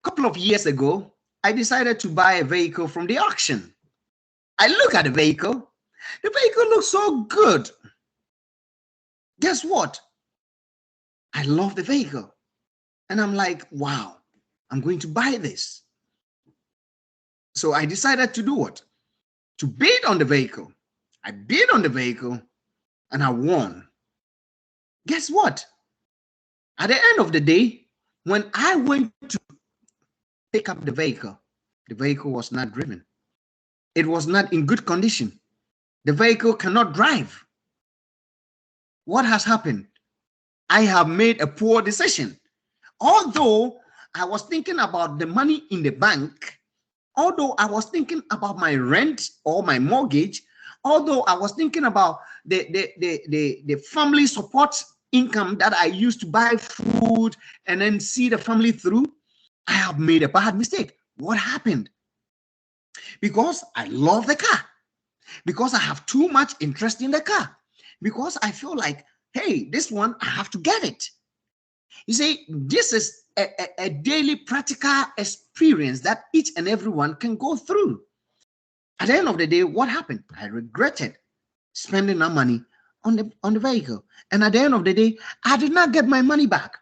couple of years ago, I decided to buy a vehicle from the auction. I look at the vehicle. The vehicle looks so good. Guess what? I love the vehicle. And I'm like, wow, I'm going to buy this. So I decided to do what? To bid on the vehicle. I bid on the vehicle and I won. Guess what? At the end of the day, when I went to pick up the vehicle was not driven. It was not in good condition. The vehicle cannot drive. What has happened? I have made a poor decision. Although I was thinking about the money in the bank, although I was thinking about my rent or my mortgage, although I was thinking about the family support income that I used to buy food and then see the family through, I have made a bad mistake. What happened? Because I love the car, because I have too much interest in the car, because I feel like, hey, this one, I have to get it. You see, this is a daily practical experience that each and everyone can go through. At the end of the day, what happened? I regretted spending that money on the vehicle. And at the end of the day, I did not get my money back.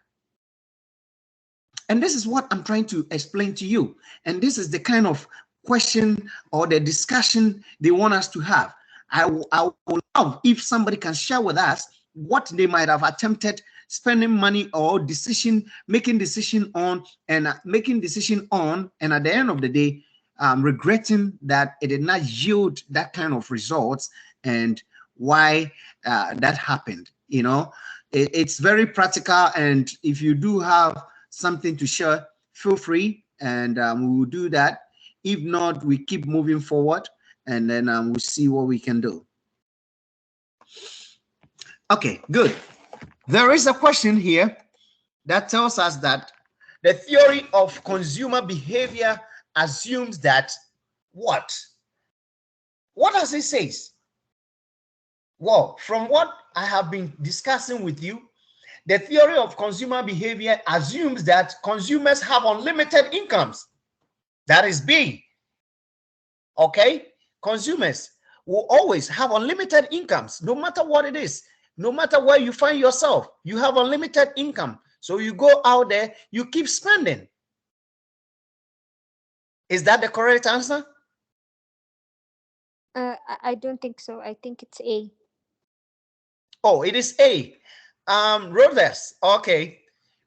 And this is what I'm trying to explain to you. And this is the kind of question or the discussion they want us to have. I would love if somebody can share with us what they might have attempted spending money or making decision on, and at the end of the day, regretting that it did not yield that kind of results, and why that happened. You know, it's very practical, and if you do have something to share, feel free, and we will do that. If not, we keep moving forward, and then we'll see what we can do. Okay, good. There is a question here that tells us that the theory of consumer behavior assumes that what? What does it say? Well, from what I have been discussing with you, the theory of consumer behavior assumes that consumers have unlimited incomes. That is B. Okay? Consumers will always have unlimited incomes, no matter what it is. No matter where you find yourself, you have unlimited income. So you go out there, you keep spending. Is that the correct answer? I don't think so. I think it's A. Oh, it is A. Rodas. Okay.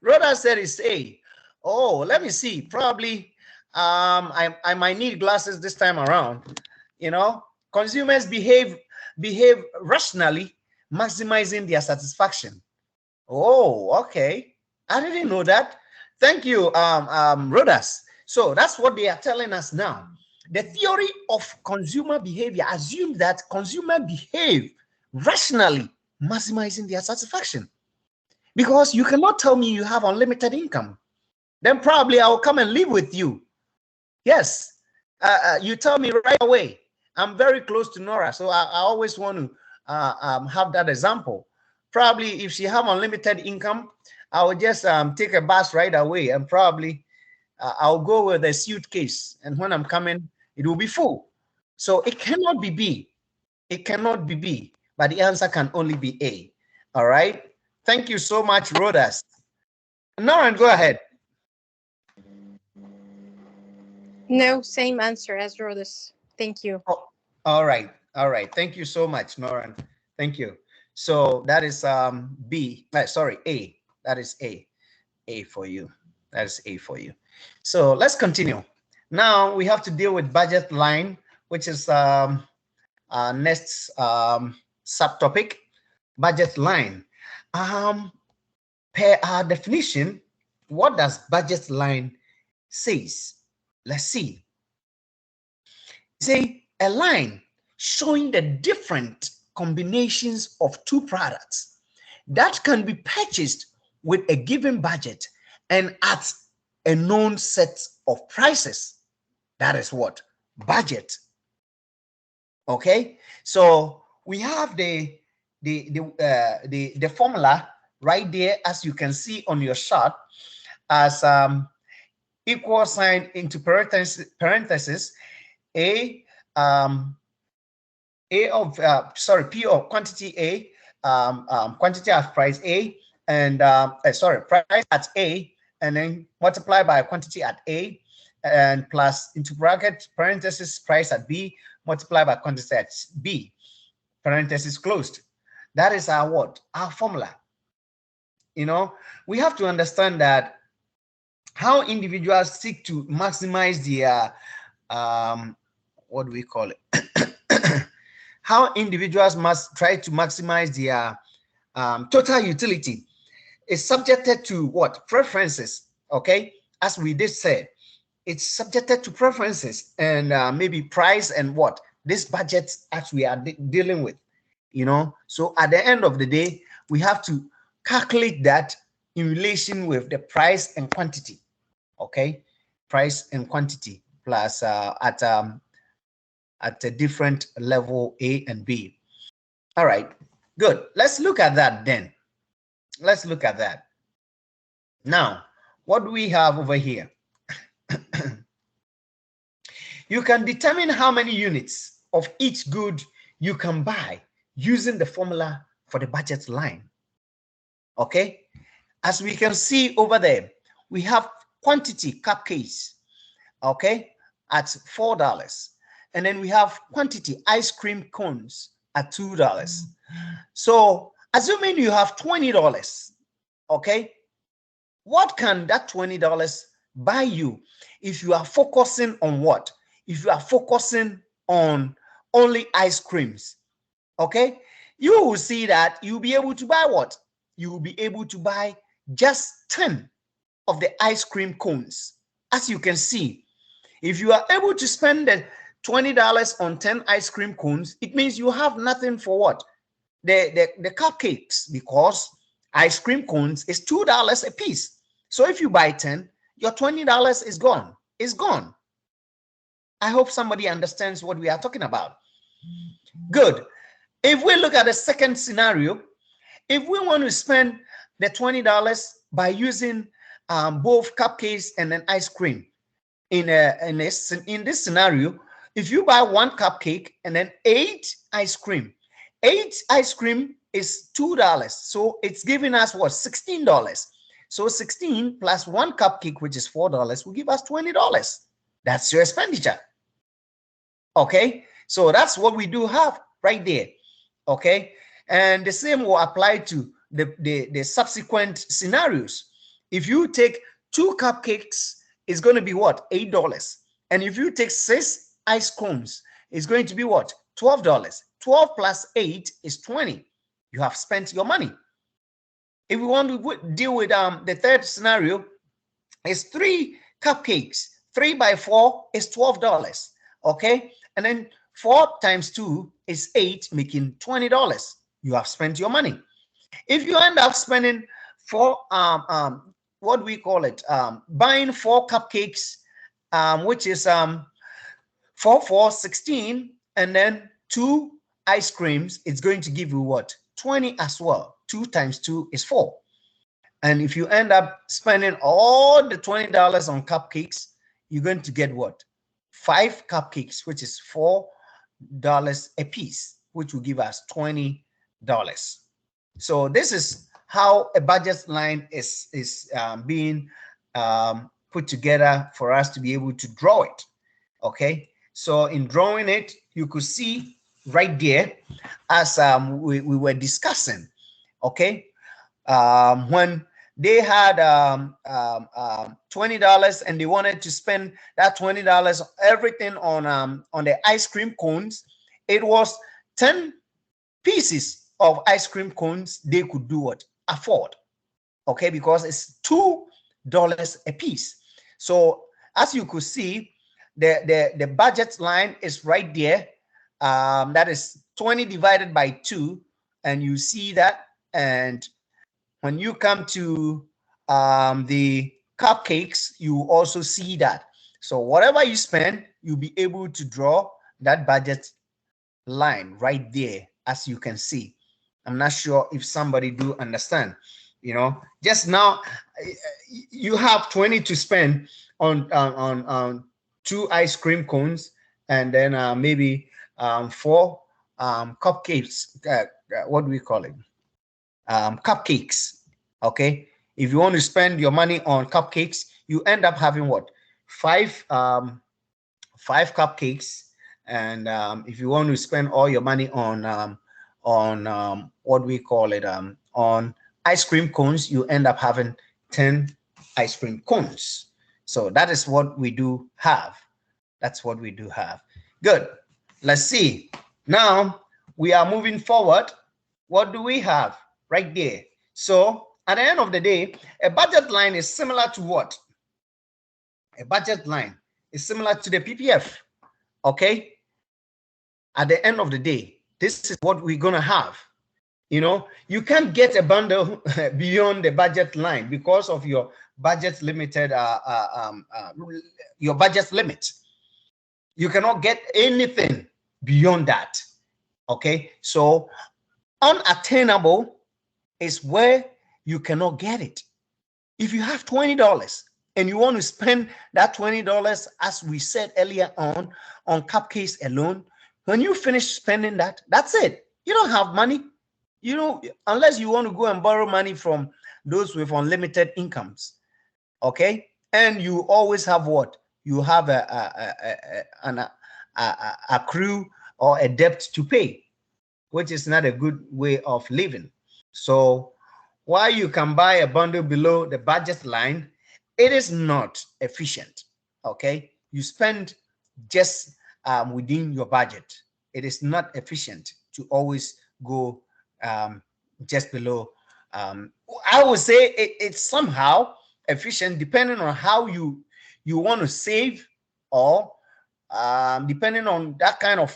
Rodas said it's A. Oh, let me see. Probably I might need glasses this time around. You know, consumers behave rationally, maximizing their satisfaction. Oh, okay. I didn't know that. Thank you, Rodas. So that's what they are telling us now. The theory of consumer behavior assumes that consumers behave rationally, maximizing their satisfaction. Because you cannot tell me you have unlimited income. Then probably I will come and live with you. Yes. You tell me right away. I'm very close to Nora, so I always want to have that example. Probably if she have unlimited income, I will just take a bus right away, and probably I'll go with a suitcase, and when I'm coming, it will be full. So it cannot be B. It cannot be B, but the answer can only be A. All right. Thank you so much, Rodas. Nora, go ahead. No, same answer as Rhodas. Thank you. Oh, all right. All right. Thank you so much, Nora. Thank you. So that is B. Sorry, A. That is A. A for you. That is A for you. So let's continue. Now we have to deal with budget line, which is next subtopic, budget line. Per our definition, what does budget line says? Let's see. Say a line showing the different combinations of two products that can be purchased with a given budget and at a known set of prices. That is what? Budget. Okay, so we have the formula right there, as you can see on your chart, as equal sign into parenthesis A of P of quantity A, quantity at price A, and price at A, and then multiply by quantity at A, and plus into bracket parenthesis price at B, multiply by quantity at B, parenthesis closed. That is our what? Our formula. You know, we have to understand that how individuals seek to maximize their what do we call it? How individuals must try to maximize their total utility is subjected to what? Preferences. Okay, as we did say, it's subjected to preferences and maybe price and what this budget as we are dealing with. You know, so at the end of the day, we have to calculate that in relation with the price and quantity. Okay, price and quantity plus at a different level A and B. All right, good. Let's look at that then. Let's look at that. Now, what do we have over here? You can determine how many units of each good you can buy using the formula for the budget line. Okay, as we can see over there, we have quantity cupcakes, okay, at $4. And then we have quantity ice cream cones at $2. So assuming you have $20, okay, what can that $20 buy you if you are focusing on what? If you are focusing on only ice creams, okay, you will see that you'll be able to buy what? You will be able to buy just 10 of the ice cream cones. As you can see, if you are able to spend the $20 on 10 ice cream cones, it means you have nothing for what? The cupcakes, because ice cream cones is $2 a piece. So if you buy 10, your $20 is gone. It's gone. I hope somebody understands what we are talking about. Good. If we look at the second scenario, if we want to spend the $20 by using both cupcakes and an ice cream, in this scenario, if you buy one cupcake and then 8 ice cream, 8 ice cream is $2. So it's giving us what? $16. So 16 plus one cupcake, which is $4, will give us $20. That's your expenditure. Okay, so that's what we do have right there. Okay, and the same will apply to the subsequent scenarios. If you take 2 cupcakes, it's going to be what? $8. And if you take 6 ice cones, it's going to be what? $12. 12 plus 8 is 20. You have spent your money. If we want to deal with the third scenario, it's 3 cupcakes. 3 by 4 is $12. Okay, and then 4 times 2 is 8, making $20. You have spent your money. If you end up spending for what do we call it? Buying 4 cupcakes, which is 4, 4, 16, and then 2 ice creams, it's going to give you what? 20 as well. 2 times 2 is 4. And if you end up spending all the $20 on cupcakes, you're going to get what? 5 cupcakes, which is $4 a piece, which will give us $20. So this is how a budget line is being put together for us to be able to draw it. Okay, so in drawing it, you could see right there, as we were discussing, okay, when they had $20 and they wanted to spend that $20 everything on the ice cream cones, it was 10 pieces of ice cream cones they could do what? Afford. Okay, because it's $2 a piece. So as you could see, the budget line is right there. That is 20 divided by 2, and you see that. And when you come to the cupcakes, you also see that. So whatever you spend, you'll be able to draw that budget line right there, as you can see. I'm not sure if somebody do understand. You know, just now you have 20 to spend on 2 ice cream cones, and then maybe 4 cupcakes. What do we call it? Cupcakes. Okay, if you want to spend your money on cupcakes, you end up having what? 5 cupcakes. And if you want to spend all your money on what we call it, on ice cream cones, you end up having 10 ice cream cones. So that is what we do have. That's what we do have. Good. Let's see. Now we are moving forward. What do we have right there? So at the end of the day, a budget line is similar to what? A budget line is similar to the PPF. Okay. At the end of the day, this is what we're going to have. You know, you can't get a bundle beyond the budget line because of your budget limited, your budget limit. You cannot get anything beyond that. Okay, so unattainable is where you cannot get it. If you have $20 and you want to spend that $20, as we said earlier on cupcakes alone, when you finish spending that, that's it. You don't have money. You know, unless you want to go and borrow money from those with unlimited incomes. Okay, and you always have what? You have an accrue or a debt to pay, which is not a good way of living. So while you can buy a bundle below the budget line, it is not efficient. Okay, you spend just within your budget. It is not efficient to always go just below. I would say it's somehow efficient depending on how you want to save, or depending on that kind of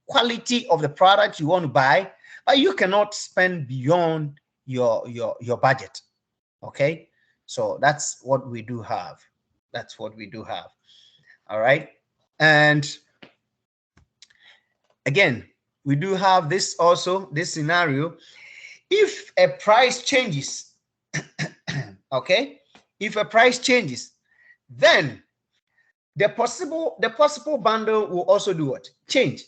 quality of the product you want to buy, but you cannot spend beyond your budget. Okay, so that's what we do have. That's what we do have. All right, and again, we do have this also, this scenario. If a price changes, okay, if a price changes, then the possible bundle will also do what? Change.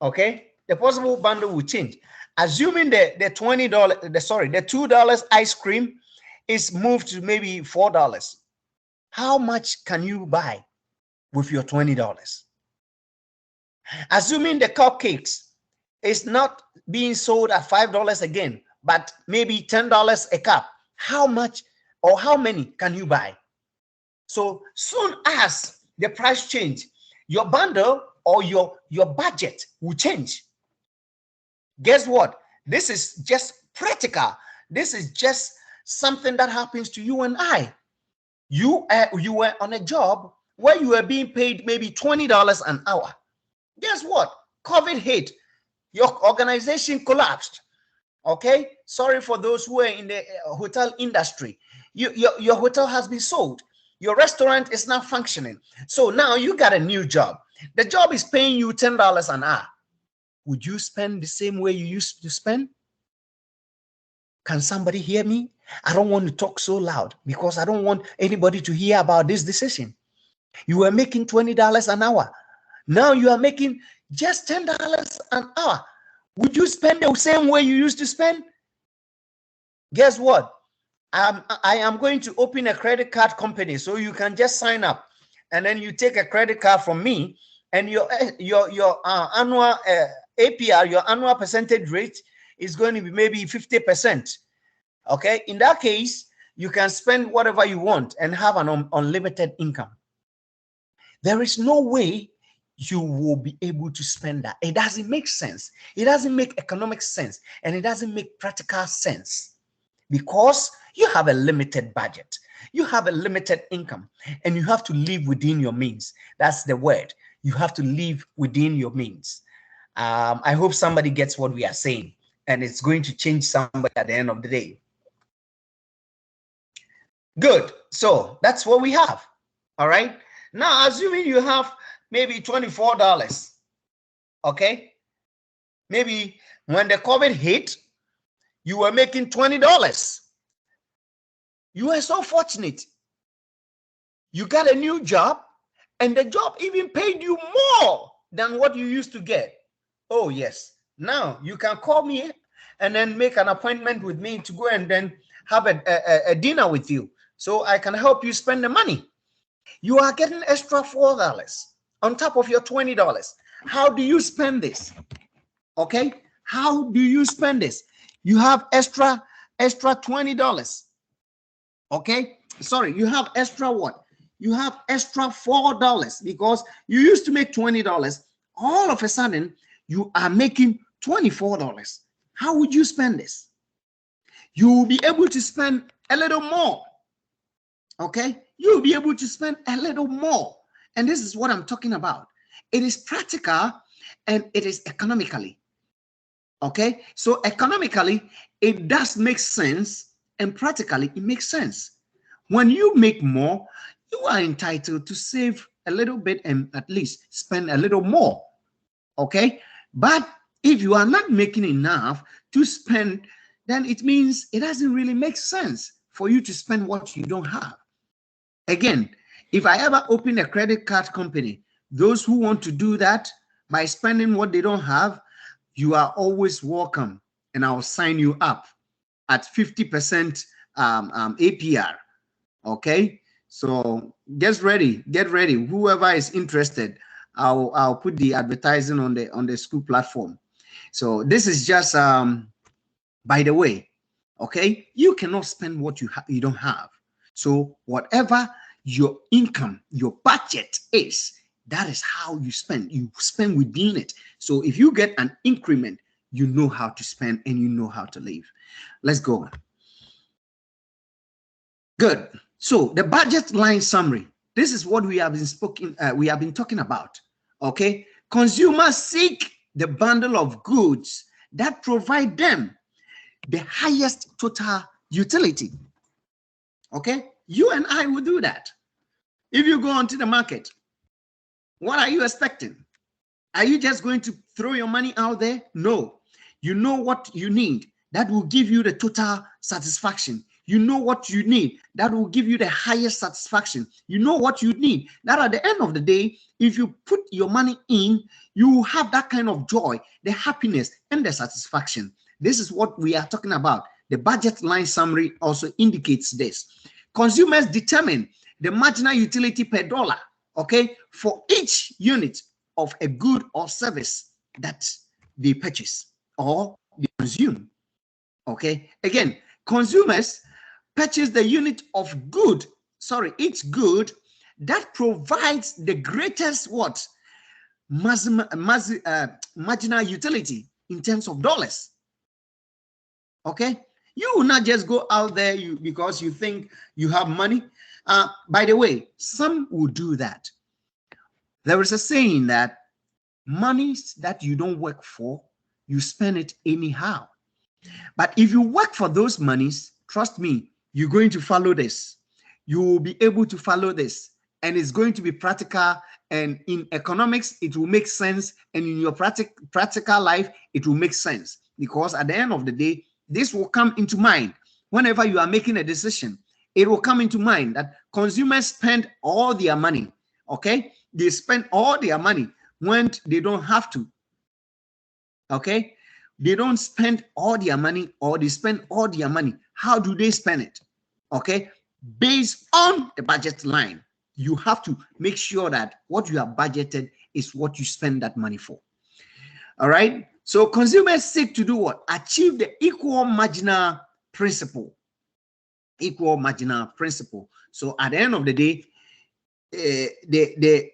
Okay, the possible bundle will change. Assuming the $20, the $2 ice cream is moved to maybe $4. How much can you buy with your $20? Assuming the cupcakes is not being sold at $5 again, but maybe $10 a cup, how much or how many can you buy? So soon as the price change, your bundle or your budget will change. Guess what? This is just practical. This is just something that happens to you and I. You were on a job where you were being paid maybe $20 an hour. Guess what? COVID hit. Your organization collapsed. Okay? Sorry for those who are in the hotel industry. Your hotel has been sold. Your restaurant is not functioning. So now you got a new job. The job is paying you $10 an hour. Would you spend the same way you used to spend? Can somebody hear me? I don't want to talk so loud because I don't want anybody to hear about this decision. You were making $20 an hour. Now you are making just $10 an hour. Would you spend the same way you used to spend? Guess what? I am going to open a credit card company, so you can just sign up, and then you take a credit card from me, and your annual APR, your annual percentage rate is going to be maybe 50%. Okay, in that case, you can spend whatever you want and have an unlimited income. There is no way you will be able to spend that. It doesn't make sense. It doesn't make economic sense, and it doesn't make practical sense because you have a limited budget. You have a limited income, and you have to live within your means. That's the word. You have to live within your means. I hope somebody gets what we are saying, and it's going to change somebody at the end of the day. Good. So that's what we have. All right. Now, assuming you have maybe $24, okay? Maybe when the COVID hit, you were making $20. You were so fortunate. You got a new job, and the job even paid you more than what you used to get. Oh, yes. Now you can call me and then make an appointment with me to go and then have a dinner with you so I can help you spend the money. You are getting extra $4 on top of your $20. How do you spend this? Okay? How do you spend this? You have extra $20. Okay? Sorry, you have extra what? You have extra $4 because you used to make $20. All of a sudden, you are making $24. How would you spend this? You will be able to spend a little more. Okay? You'll be able to spend a little more. And this is what I'm talking about. It is practical and it is economically. Okay? So economically, it does make sense, and practically, it makes sense. When you make more, you are entitled to save a little bit and at least spend a little more. Okay? But if you are not making enough to spend, then it means it doesn't really make sense for you to spend what you don't have. Again, if I ever open a credit card company, those who want to do that by spending what they don't have, you are always welcome, and I'll sign you up at 50% APR. Okay, so get ready. Whoever is interested, I'll put the advertising on the school platform. So this is just by the way, okay, you cannot spend what you don't have. So whatever your income, your budget is, that is how you spend. You spend within it. So if you get an increment, you know how to spend and you know how to live. Let's go on. Good. So the budget line summary. This is what we have been talking about. Okay. Consumers seek the bundle of goods that provide them the highest total utility. Okay. You and I will do that. If you go onto the market, what are you expecting? Are you just going to throw your money out there? No. You know what you need that will give you the total satisfaction. You know what you need that will give you the highest satisfaction. You know what you need that at the end of the day, if you put your money in, you will have that kind of joy, the happiness, and the satisfaction. This is what we are talking about. The budget line summary also indicates this. Consumers determine the marginal utility per dollar, okay, for each unit of a good or service that they purchase or they consume. Okay, again, consumers purchase the unit of each good that provides the greatest what? Marginal utility in terms of dollars. Okay, you will not just go out there because you think you have money. By the way, some will do that. There is a saying that money that you don't work for, you spend it anyhow. But if you work for those monies, trust me, you're going to follow this. You will be able to follow this, and it's going to be practical. And in economics, it will make sense. And in your practical life, it will make sense, because at the end of the day, this will come into mind whenever you are making a decision. It will come into mind that consumers spend all their money. Okay, they spend all their money when they don't have to. Okay, they don't spend all their money, or they spend all their money. How do they spend it? Okay, based on the budget line. You have to make sure that what you have budgeted is what you spend that money for. All right, so consumers seek to do what? Achieve the equal marginal principle. Equal marginal principle. So at the end of the day, the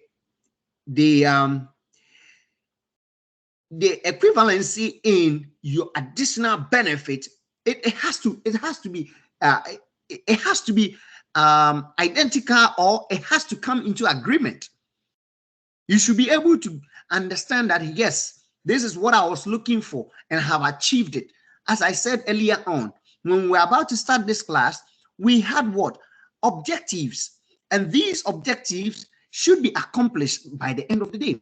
equivalency in your additional benefit, it has to be identical, or it has to come into agreement. You should be able to understand that, yes, this is what I was looking for and have achieved it. As I said earlier on, when we're about to start this class, we had what? Objectives. And these objectives should be accomplished by the end of the day.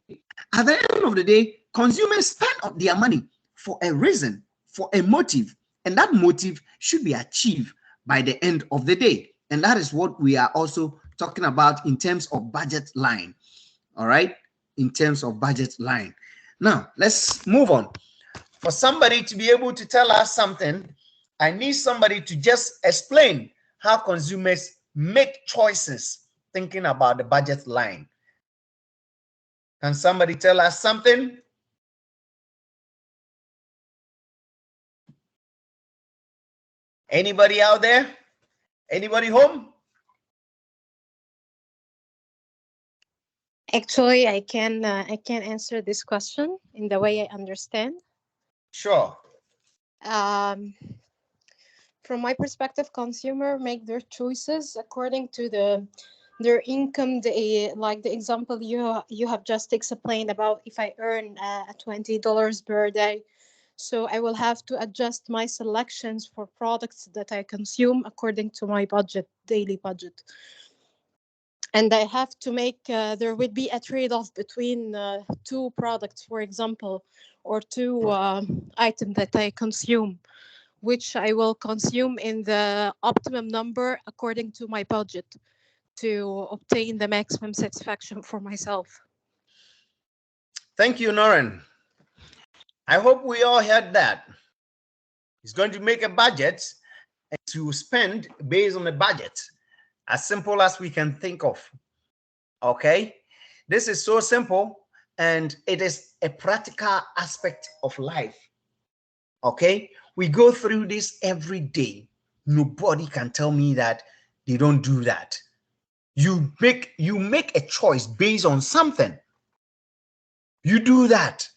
At the end of the day, consumers spend their money for a reason, for a motive, and that motive should be achieved by the end of the day. And that is what we are also talking about in terms of budget line. All right, in terms of budget line. Now, let's move on. For somebody to be able to tell us something, I need somebody to just explain how consumers make choices thinking about the budget line. Can somebody tell us something? Anybody out there? Anybody home? Actually, I can answer this question in the way I understand. Sure. From my perspective, consumer make their choices according to their income. Like the example you have just explained about, if I earn $20 per day, so I will have to adjust my selections for products that I consume according to my budget, daily budget. And I have to make, there would be a trade-off between two products, for example, or two items that I consume, which I will consume in the optimum number according to my budget to obtain the maximum satisfaction for myself. Thank you, Noren. I hope we all heard that. It's going to make a budget and to spend based on the budget. As simple as we can think of. Okay, this is so simple, and it is a practical aspect of life. Okay, we go through this every day. Nobody can tell me that they don't do that. You make a choice based on something. You do that.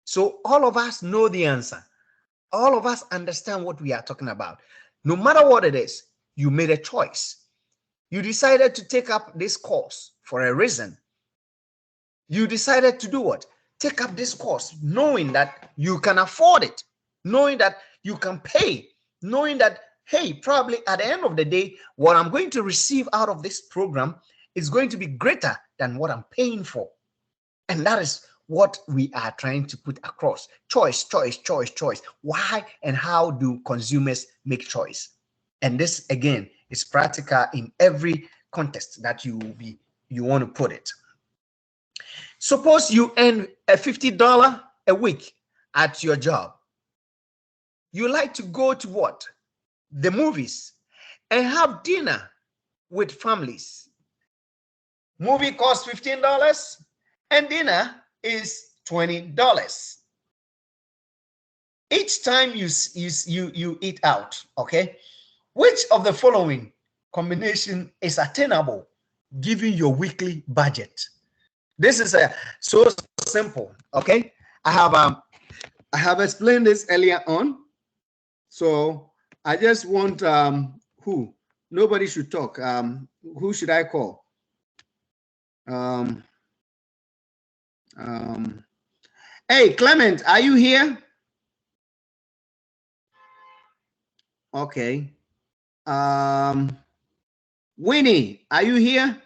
So all of us know the answer. All of us understand what we are talking about. No matter what it is, you made a choice. You decided to take up this course for a reason. You decided to do what? Take up this course knowing that you can afford it, knowing that you can pay, knowing that, hey, probably at the end of the day, what I'm going to receive out of this program is going to be greater than what I'm paying for. And that is what we are trying to put across. Choice, choice, choice, choice. Why and how do consumers make choice? And this, again, is practical in every context that you want to put it. Suppose you earn a $50 a week at your job. You like to go to what? The movies and have dinner with families. Movie costs $15 and dinner is $20. Each time you eat out, okay? Which of the following combination is attainable given your weekly budget? This is so simple, okay? I have explained this earlier on, so I just want who? Nobody should talk. Who should I call? Hey, Clement, are you here? Okay. Winnie, are you here?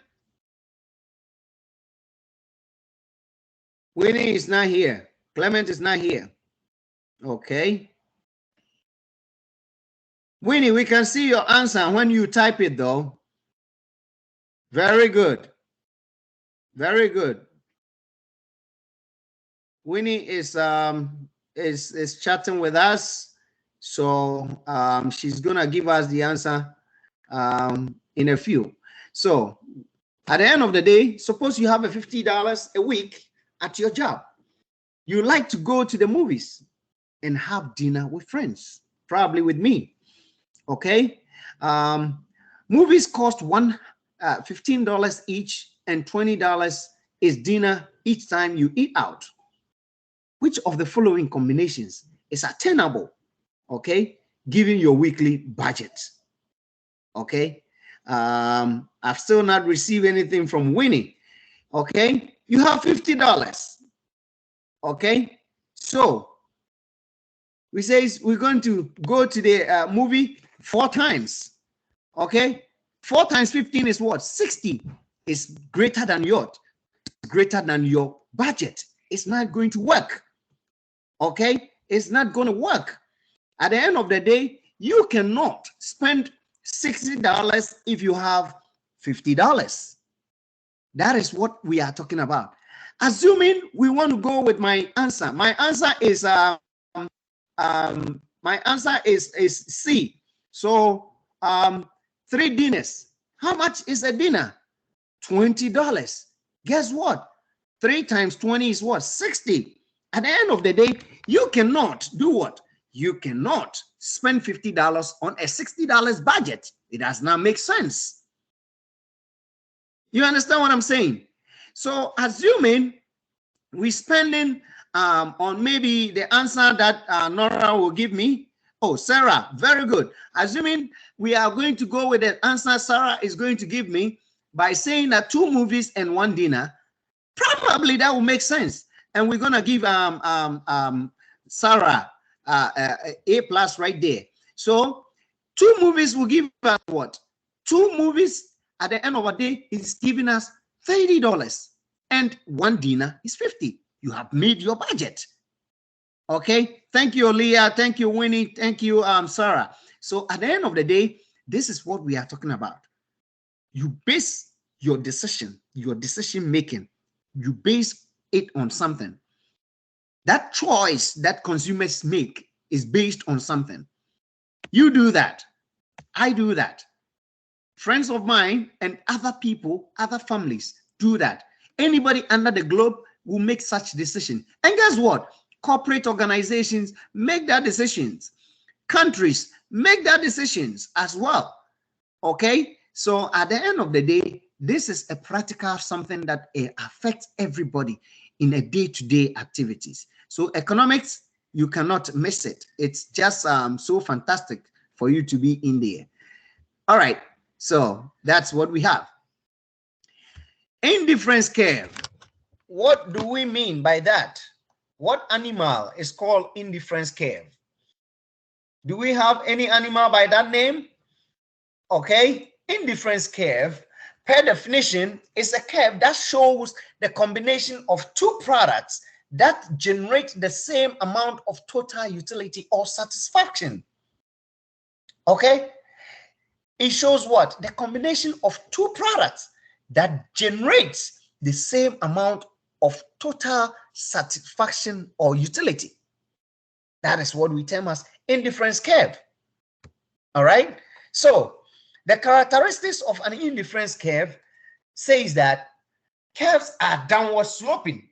Winnie is not here. Clement is not here. Okay. Winnie, we can see your answer when you type it, though. Very good. Very good. Winnie is chatting with us, so she's gonna give us the answer in a few. So at the end of the day, suppose you have a $50 a week at your job. You like to go to the movies and have dinner with friends, probably with me. Okay. Movies cost $15 each, and $20 is dinner each time you eat out. Which of the following combinations is attainable, okay, given your weekly budget? Okay. I've still not received anything from Winnie. Okay, you have $50. Okay, so we say we're going to go to the movie 4 times. Okay, 4 times 15 is what? 60. Is greater than your budget. It's not going to work. Okay, it's not going to work. At the end of the day, you cannot spend $60 if you have $50. That is what we are talking about. Assuming we want to go with my answer. My answer is C. So 3 dinners. How much is a dinner? $20. Guess what? 3 times 20 is what? 60. At the end of the day, you cannot do what? You cannot spend $50 on a $60 budget. It does not make sense. You understand what I'm saying? So assuming we're spending on maybe the answer that Nora will give me. Oh, Sarah, very good. Assuming we are going to go with the answer Sarah is going to give me by saying that 2 movies and 1 dinner, probably that will make sense. And we're gonna give Sarah A+ right there. So 2 movies will give us what? 2 movies at the end of the day is giving us $30, and 1 dinner is $50. You have made your budget. Okay, thank you, Leah. Thank you, Winnie. Thank you, Sarah. So at the end of the day, this is what we are talking about. You base your decision making, you base it on something. That choice that consumers make is based on something. You do that. I do that. friends of mine and other people, other families do that. Anybody under the globe will make such decision. And guess what? Corporate organizations make that decisions. Countries make that decisions as well. Okay? So at the end of the day, this is a practical something that affects everybody in a day-to-day activities. So economics, you cannot miss it. It's just so fantastic for you to be in there. All right, so that's what we have. Indifference curve. What do we mean by that? What animal is called indifference curve? Do we have any animal by that name? Okay, indifference curve, per definition, is a curve that shows the combination of two products that generate the same amount of total utility or satisfaction. Okay, it shows what? The combination of two products that generates the same amount of total satisfaction or utility. That is what we term as indifference curve. All right, so the characteristics of an indifference curve says that curves are downward sloping.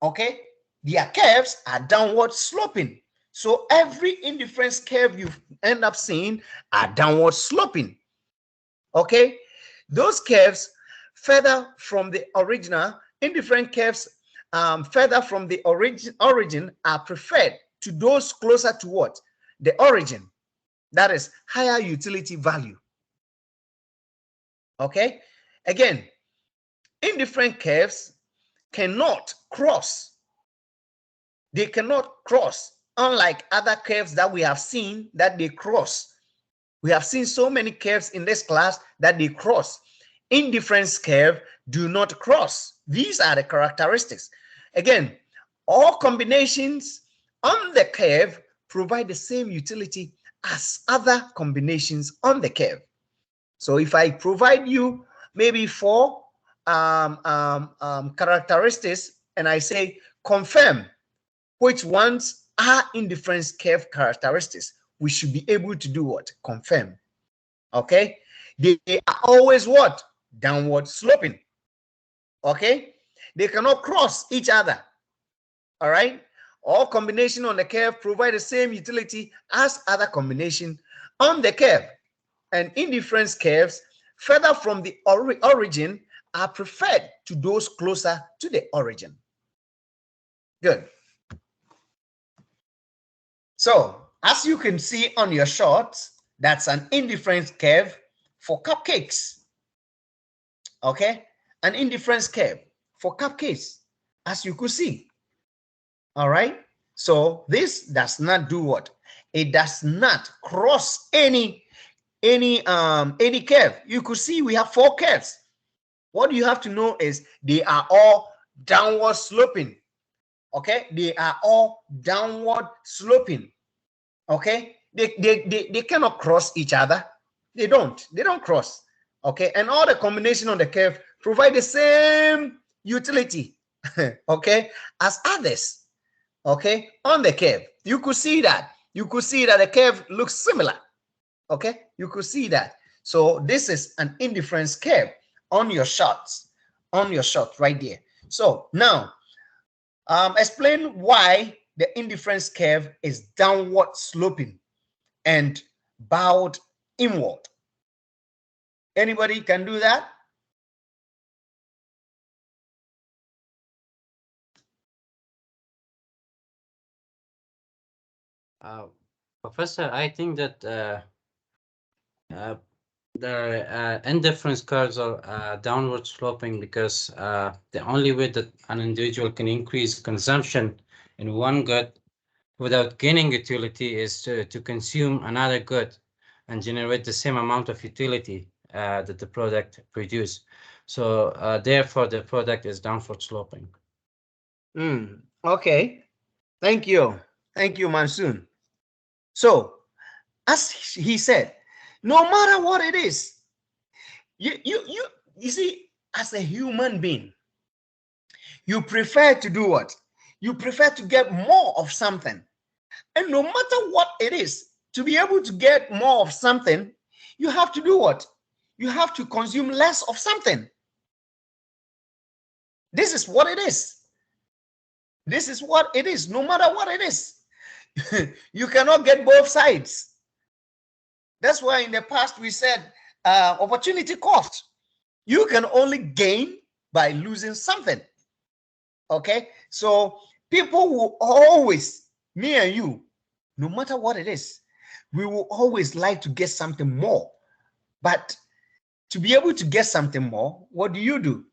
Okay, their curves are downward sloping. So every indifference curve you end up seeing are downward sloping. Okay, those curves further from the original, indifferent curves further from the origin are preferred to those closer to what? The origin. That is higher utility value. Okay, again, indifferent curves cannot cross. They cannot cross, unlike other curves that we have seen that they cross. We have seen so many curves in this class that they cross. Indifference curve do not cross. These are the characteristics. Again, all combinations on the curve provide the same utility as other combinations on the curve. So if I provide you maybe 4 characteristics and I say confirm which ones are indifference curve characteristics, we should be able to do what? Confirm. Okay, they are always what? Downward sloping. Okay, they cannot cross each other. All right, all combination on the curve provide the same utility as other combination on the curve, and indifference curves further from the origin are preferred to those closer to the origin. Good. So as you can see on your shorts, that's an indifference curve for cupcakes. Okay, an indifference curve for cupcakes, as you could see. All right, so this does not do what? It does not cross any curve. You could see we have 4 curves. What you have to know is they are all downward sloping. Okay, they are all downward sloping. Okay, they cannot cross each other. They don't cross. Okay, and all the combination on the curve provide the same utility okay, as others. Okay, on the curve, you could see that the curve looks similar. Okay, you could see that. So this is an indifference curve on your shots, right there. So now explain why the indifference curve is downward sloping and bowed inward. Anybody can do that? Professor, I think that the indifference curves are downward sloping because the only way that an individual can increase consumption in one good without gaining utility is to consume another good and generate the same amount of utility that the product produces. So therefore, the product is downward sloping. Okay, thank you, Mansoon. So as he said, no matter what it is, you see, as a human being, you prefer to do what? You prefer to get more of something. And no matter what it is, to be able to get more of something, you have to do what? You have to consume less of something. This is what it is. This is what it is, no matter what it is. You cannot get both sides. That's why in the past we said opportunity cost. You can only gain by losing something. Okay, so people will always, me and you, no matter what it is, we will always like to get something more. But to be able to get something more, what do?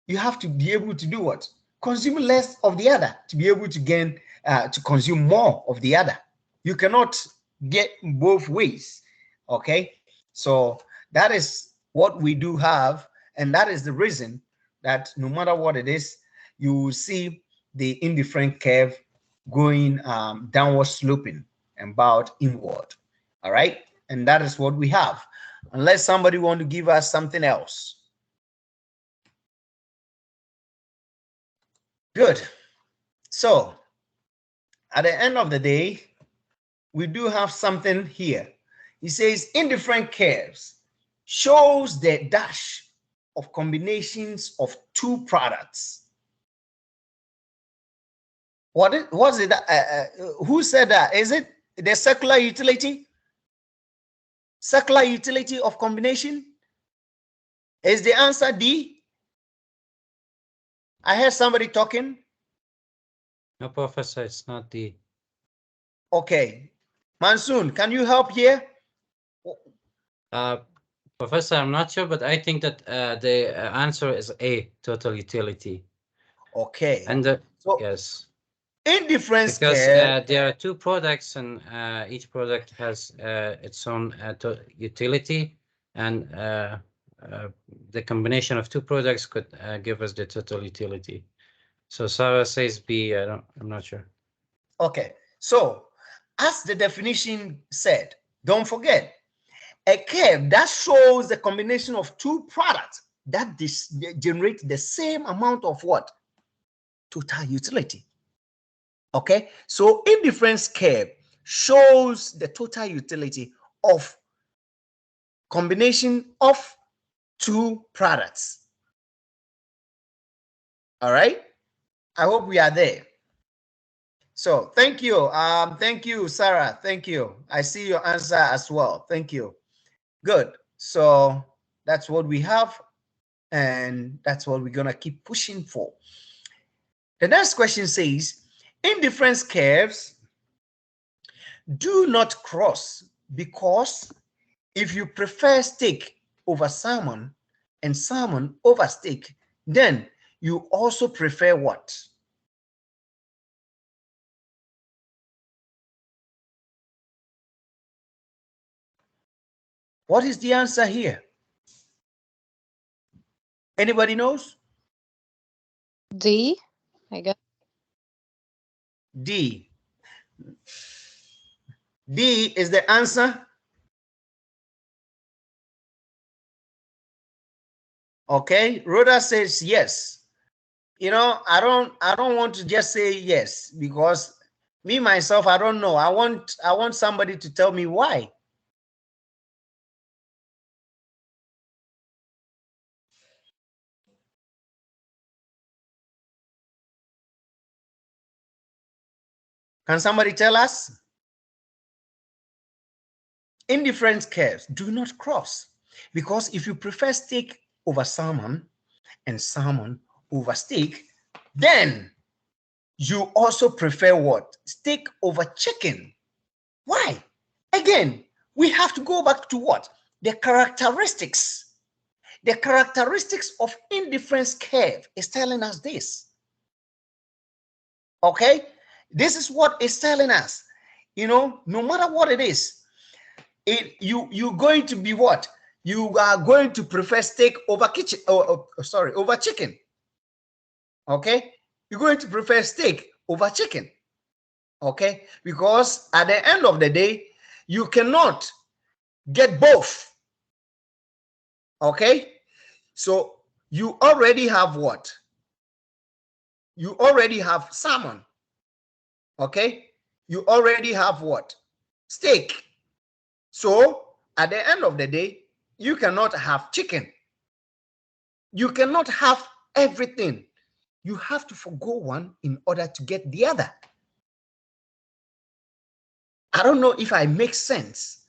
You have to be able to do what? Consume less of the other to be able to gain, to consume more of the other. You cannot get both ways. Okay, so that is what we do have, and that is the reason that no matter what it is, you will see the indifferent curve going downward sloping and about inward. All right, and that is what we have, unless somebody want to give us something else. Good. So at the end of the day, we do have something here. He says indifferent curves shows the dash of combinations of two products. What was it? Who said that? Is it the circular utility? Circular utility of combination? Is the answer D? I heard somebody talking. No, Professor, it's not D. Okay. Mansoon, can you help here? Professor, I'm not sure, but I think that the answer is A, total utility. Okay. And so, yes. Indifference because curve. there are two products, and each product has its own utility, and the combination of two products could give us the total utility. So Sarah says B. I'm not sure. Okay, so as the definition said, don't forget, a curve that shows the combination of two products that generate the same amount of what? Total utility. Okay, so indifference curve shows the total utility of combination of two products. All right, I hope we are there. So thank you. Thank you, Sarah. Thank you. I see your answer as well. Thank you. Good. So that's what we have, and that's what we're gonna keep pushing for. The next question says, indifference curves do not cross, because if you prefer steak over salmon and salmon over steak, then you also prefer what? What is the answer here? Anybody knows? D, I guess. D. D is the answer. Okay, Rhoda says yes. You know, I don't want to just say yes, because me myself, I don't know. I want somebody to tell me why. Can somebody tell us? Indifference curves do not cross, because if you prefer steak over salmon and salmon over steak, then you also prefer what? Steak over chicken. Why? Again, we have to go back to what? The characteristics. The characteristics of indifference curve is telling us this. Okay? This is what it's telling us. You know, no matter what it is, you're going to be what? You are going to prefer steak over over chicken. Okay? You're going to prefer steak over chicken. Okay? Because at the end of the day, you cannot get both. Okay? So you already have what? You already have salmon. Okay? You already have what? Steak. So at the end of the day, you cannot have chicken. You cannot have everything. You have to forgo one in order to get the other. I don't know if I make sense.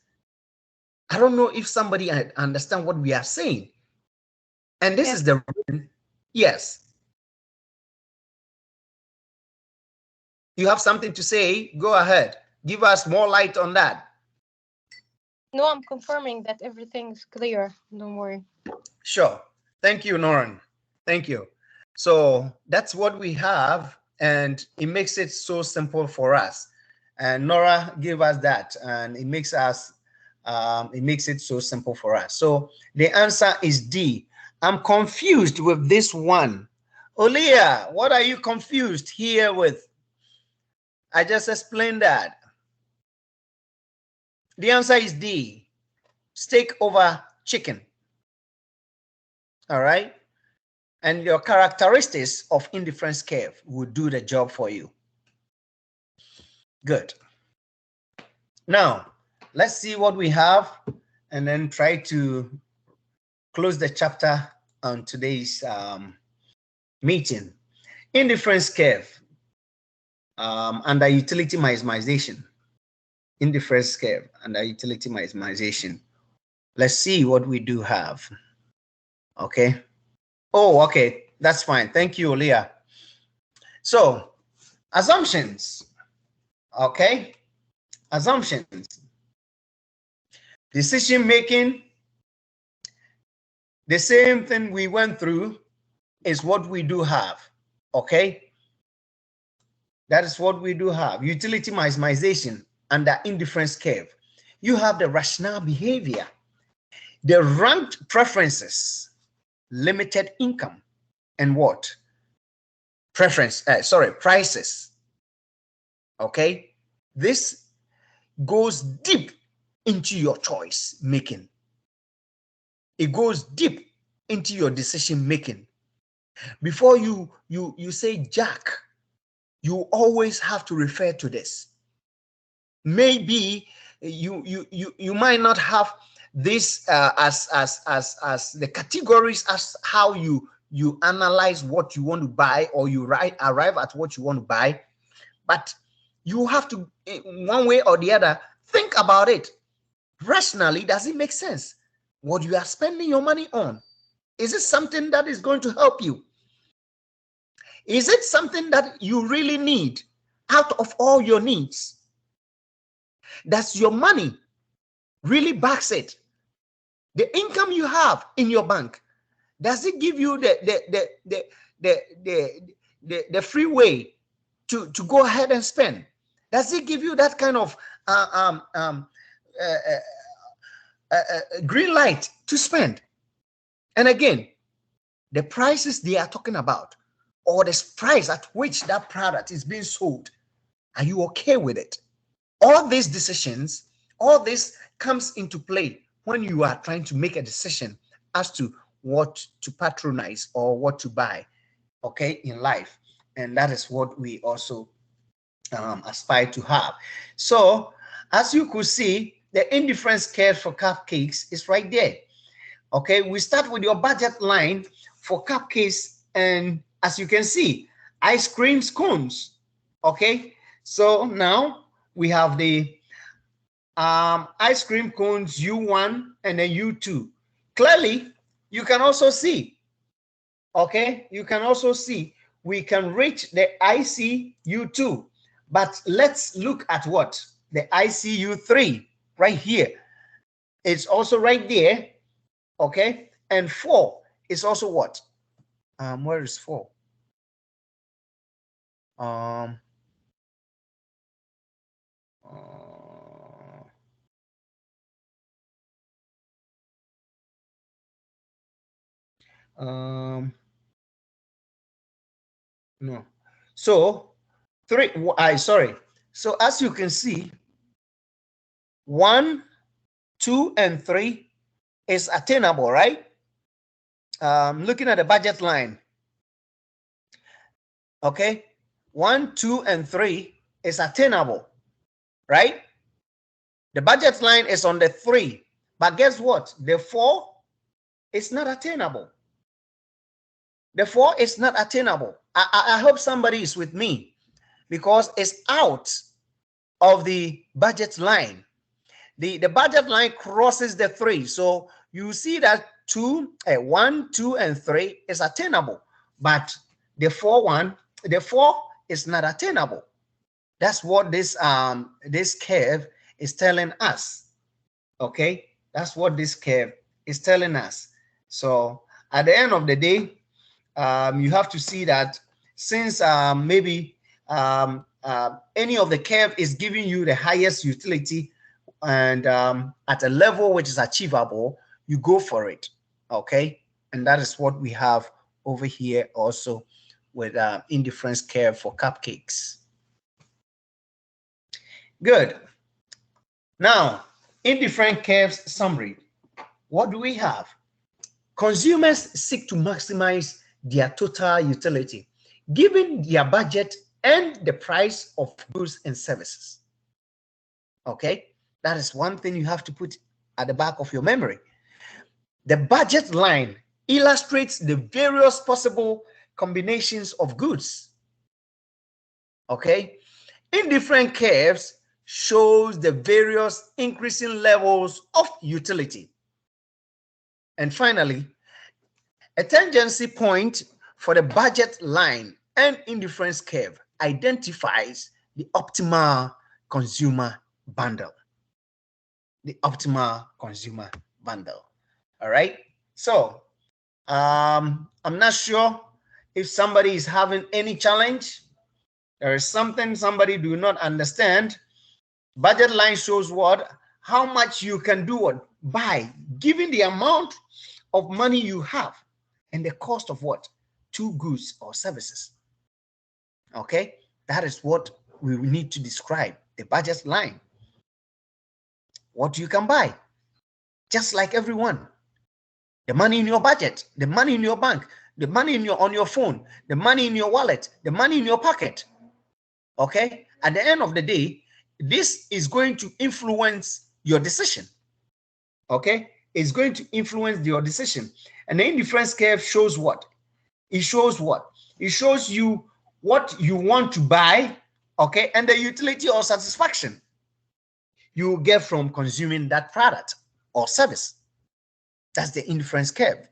I don't know if somebody understand what we are saying. And this is the reason. Yes. You have something to say? Go ahead. Give us more light on that. No, I'm confirming that everything is clear. Don't worry. Sure. Thank you, Noran. Thank you. So that's what we have, and it makes it so simple for us. And Nora gave us that, and it makes it so simple for us. So the answer is D. I'm confused with this one. Olia, what are you confused here with? I just explained that. The answer is D. Steak over chicken. All right. And your characteristics of indifference curve will do the job for you. Good. Now, let's see what we have and then try to close the chapter on today's meeting. Indifference curve under utility maximization. Indifference curve under utility maximization. Let's see what we do have. Okay. Oh, okay. That's fine. Thank you, Leah. So, assumptions. Okay. Assumptions. Decision making. The same thing we went through is what we do have. Okay. That is what we do have. Utility maximization under indifference curve. You have the rational behavior, the ranked preferences, limited income, and what? Prices. Okay. This goes deep into your choice making. It goes deep into your decision making. Before you say Jack, you always have to refer to this. Maybe you might not have this as the categories as how you analyze what you want to buy, or you arrive at what you want to buy, but you have to, in one way or the other, think about it rationally. Does it make sense? What you are spending your money on, is it something that is going to help you? Is it something that you really need out of all your needs? Does your money really backs it? The income you have in your bank, does it give you the free way to go ahead and spend? Does it give you that kind of green light to spend? And again, the prices they are talking about, or the price at which that product is being sold, are you okay with it? All these decisions, all this comes into play when you are trying to make a decision as to what to patronize or what to buy, okay, in life. And that is what we also aspire to have. So, as you could see, the indifference curve for cupcakes is right there. Okay, we start with your budget line for cupcakes, and as you can see, ice cream cones. Okay, so now we have the ice cream cones U1 and then U2. Clearly, you can also see, okay, you can also see we can reach the ICU2, but let's look at what? The ICU3 right here. It's also right there, okay, and 4 is also what? Where is 4? No. So 3, sorry. So as you can see, 1, 2, and 3 is attainable, right? Looking at the budget line. Okay. 1, 2, and 3 is attainable, right? The budget line is on the 3, But guess what? The 4 is not attainable. The 4 is not attainable. I hope somebody is with me, because it's out of the budget line. The budget line crosses the 3. So you see that 1, 2, and 3 is attainable, but the 4 is not attainable. That's what this curve is telling us. Okay, that's what this curve is telling us. So at the end of the day, you have to see that since maybe any of the curve is giving you the highest utility and at a level which is achievable, you go for it. Okay, and that is what we have over here also with indifference curve for cupcakes. Good. Now, indifferent curves summary. What do we have? Consumers seek to maximize their total utility given their budget and the price of goods and services. Okay, that is one thing you have to put at the back of your memory. The budget line illustrates the various possible combinations of goods. Okay, indifferent curves shows the various increasing levels of utility. And finally, a tangency point for the budget line and indifference curve identifies the optimal consumer bundle. The optimal consumer bundle. All right. So I'm not sure if somebody is having any challenge. There is something somebody do not understand. Budget line shows what? How much you can do what? Buy, given the amount of money you have and the cost of what? 2 goods or services. Okay, that is what we need to describe the budget line. What you can buy, just like everyone. The money in your budget, the money in your bank, the money on your phone, the money in your wallet, the money in your pocket. Okay, at the end of the day, this is going to influence your decision. Okay, it's going to influence your decision. And the indifference curve shows what? It shows what? It shows you what you want to buy, okay, and the utility or satisfaction you get from consuming that product or service. That's the indifference curve.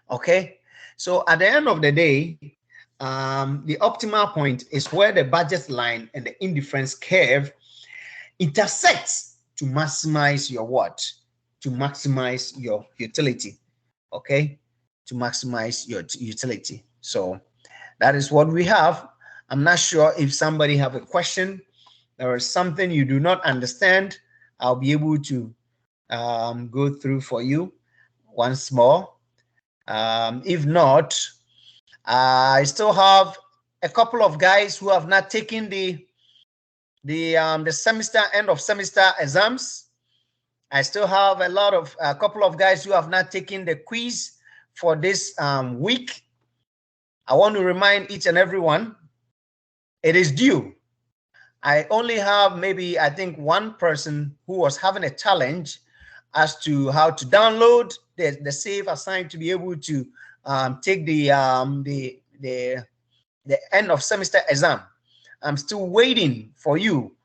Okay, so at the end of the day, the optimal point is where the budget line and the indifference curve intersects to maximize your what? To maximize your utility. Okay, to maximize your utility. So that is what we have. I'm not sure if somebody have a question. There is something you do not understand. I'll be able to go through for you once more. If not, I still have a couple of guys who have not taken the semester end of semester exams. I still have a couple of guys who have not taken the quiz for this week. I want to remind each and everyone, it is due. I only have maybe, I think, one person who was having a challenge as to how to download the save assigned to be able to take the end of semester exam. I'm still waiting for you.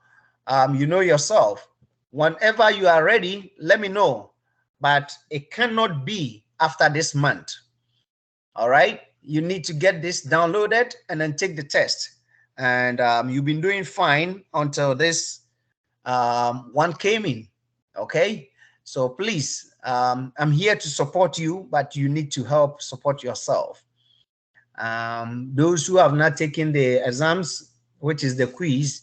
You know yourself. Whenever you are ready, let me know. But it cannot be after this month. All right. You need to get this downloaded and then take the test. And you've been doing fine until this one came in. Okay. So please, I'm here to support you, but you need to help support yourself. Those who have not taken the exams, which is the quiz,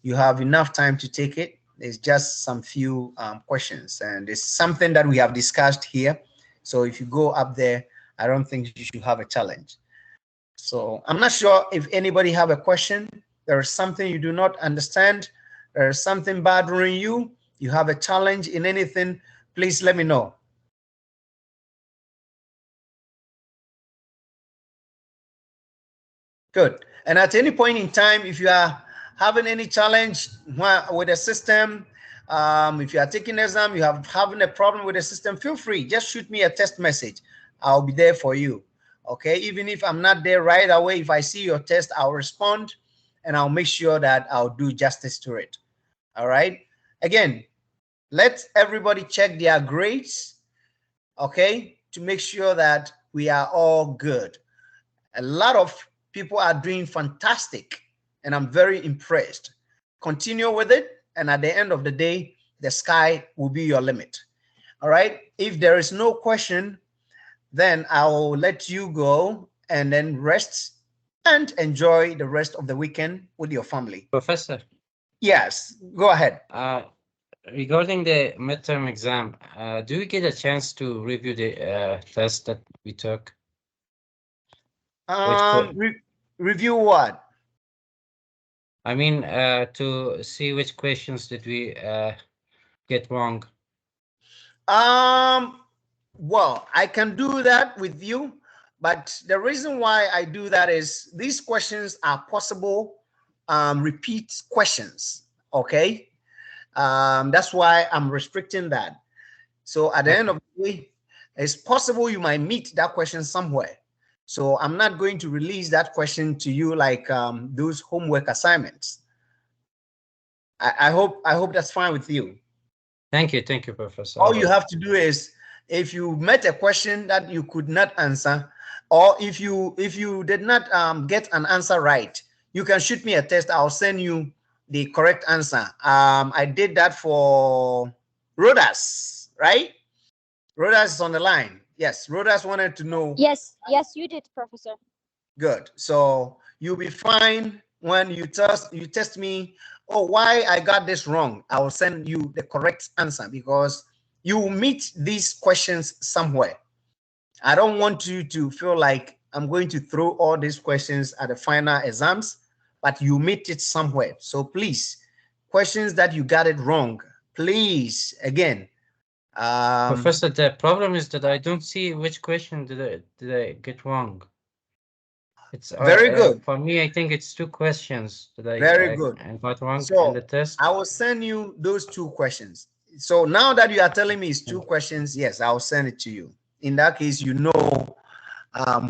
you have enough time to take it. It's just some few questions, and it's something that we have discussed here. So if you go up there, I don't think you should have a challenge. So I'm not sure if anybody have a question. There is something you do not understand. There is something bothering you. You have a challenge in anything, please let me know. Good. And at any point in time, if you are having any challenge with the system, If you are taking exam, you have having a problem with the system, feel free. Just shoot me a text message. I'll be there for you. Okay, even if I'm not there right away, if I see your test, I'll respond and I'll make sure that I'll do justice to it. All right. Again, let everybody check their grades, okay, to make sure that we are all good. A lot of people are doing fantastic, and I'm very impressed. Continue with it, and at the end of the day, the sky will be your limit. All right. If there is no question, then I'll let you go and then rest and enjoy the rest of the weekend with your family. Professor. Yes, go ahead. Regarding the midterm exam, do we get a chance to review the test that we took? Review what? I mean, to see which questions did we get wrong. Well, I can do that with you, but the reason why I do that is these questions are possible repeat questions. Okay. That's why I'm restricting that. So at the end of the day, it's possible you might meet that question somewhere. So I'm not going to release that question to you like those homework assignments. I hope that's fine with you. Thank you, Professor. All you have to do is, if you met a question that you could not answer, or if you did not get an answer right, you can shoot me a text. I'll send you the correct answer. I did that for Rodas, right? Rodas is on the line. Yes, Rodas wanted to know. Yes, you did, Professor. Good. So you'll be fine when you test me. Oh, why I got this wrong? I will send you the correct answer because you will meet these questions somewhere. I don't want you to feel like I'm going to throw all these questions at the final exams, but you meet it somewhere. So please, questions that you got it wrong, please, again. Professor, the problem is that I don't see which question did I get wrong. It's very good. For me, I think it's 2 questions that I got wrong in the test. I will send you those 2 questions. So now that you are telling me it's 2 questions, yes, I'll send it to you. In that case, you know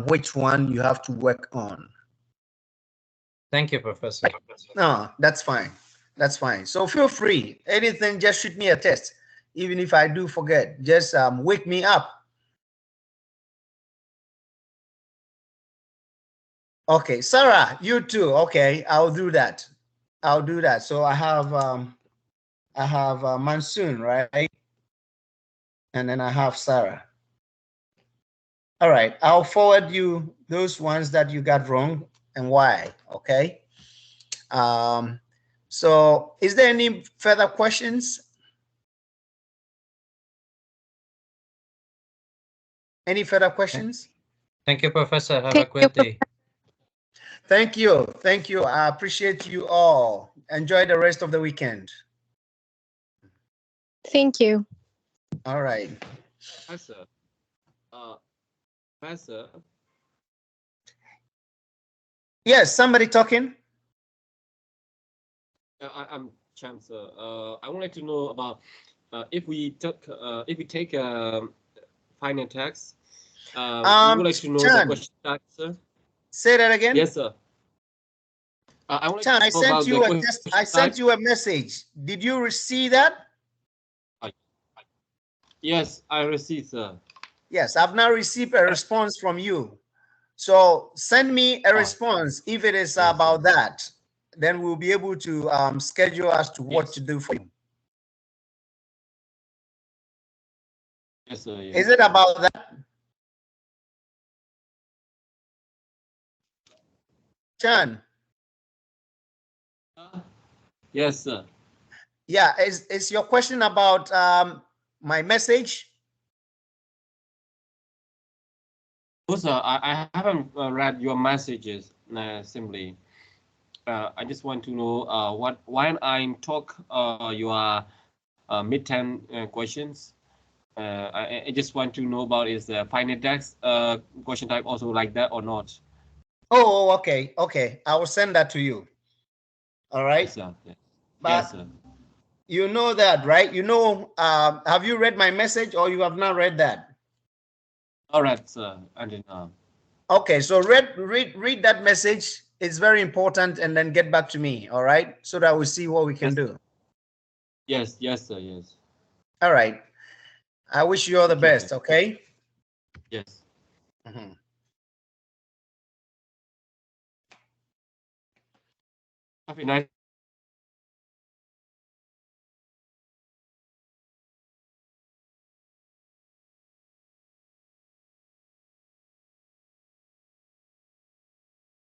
which one you have to work on. Thank you, Professor. No, that's fine. That's fine. So feel free. Anything, just shoot me a text. Even if I do forget, just wake me up. Okay, Sarah, you too. Okay, I'll do that. I'll do that. So I have Monsoon, right? And then I have Sarah. All right, I'll forward you those ones that you got wrong and why. Okay. So is there any further questions? Any further questions? Thank you, Professor. Have a great day. Thank you. Thank you. I appreciate you all. Enjoy the rest of the weekend. Thank you. All right. Professor. Professor. Yes, somebody talking? I'm Chancellor. I would like to know about if we take final tax. We would like to know Chan, the question type, sir. Say that again. Yes, sir. Chan, I sent you a test. I sent you a message. Did you receive that? Yes, I received, sir. Yes, I've now received a response from you. So send me a response if it is about that. Then we'll be able to schedule as to what to do for you. Yes, sir. Yes. Is it about that? Chan? Yes, sir. Yeah, is your question about my message? No, sir, I haven't read your messages simply. I just want to know when I talk your midterm questions. I just want to know about is the final tax question type also like that or not? Oh, okay, okay. I will send that to you. All right. Yes, sir. But yes, sir. You know that, right? You know, have you read my message or you have not read that? All right, sir. And Okay, so read that message. It's very important, and then get back to me, all right? So that we see what we can do. yes, sir. Yes. All right. I wish you all the Thank you, best, sir. okay? Yes. Mhm. Have a nice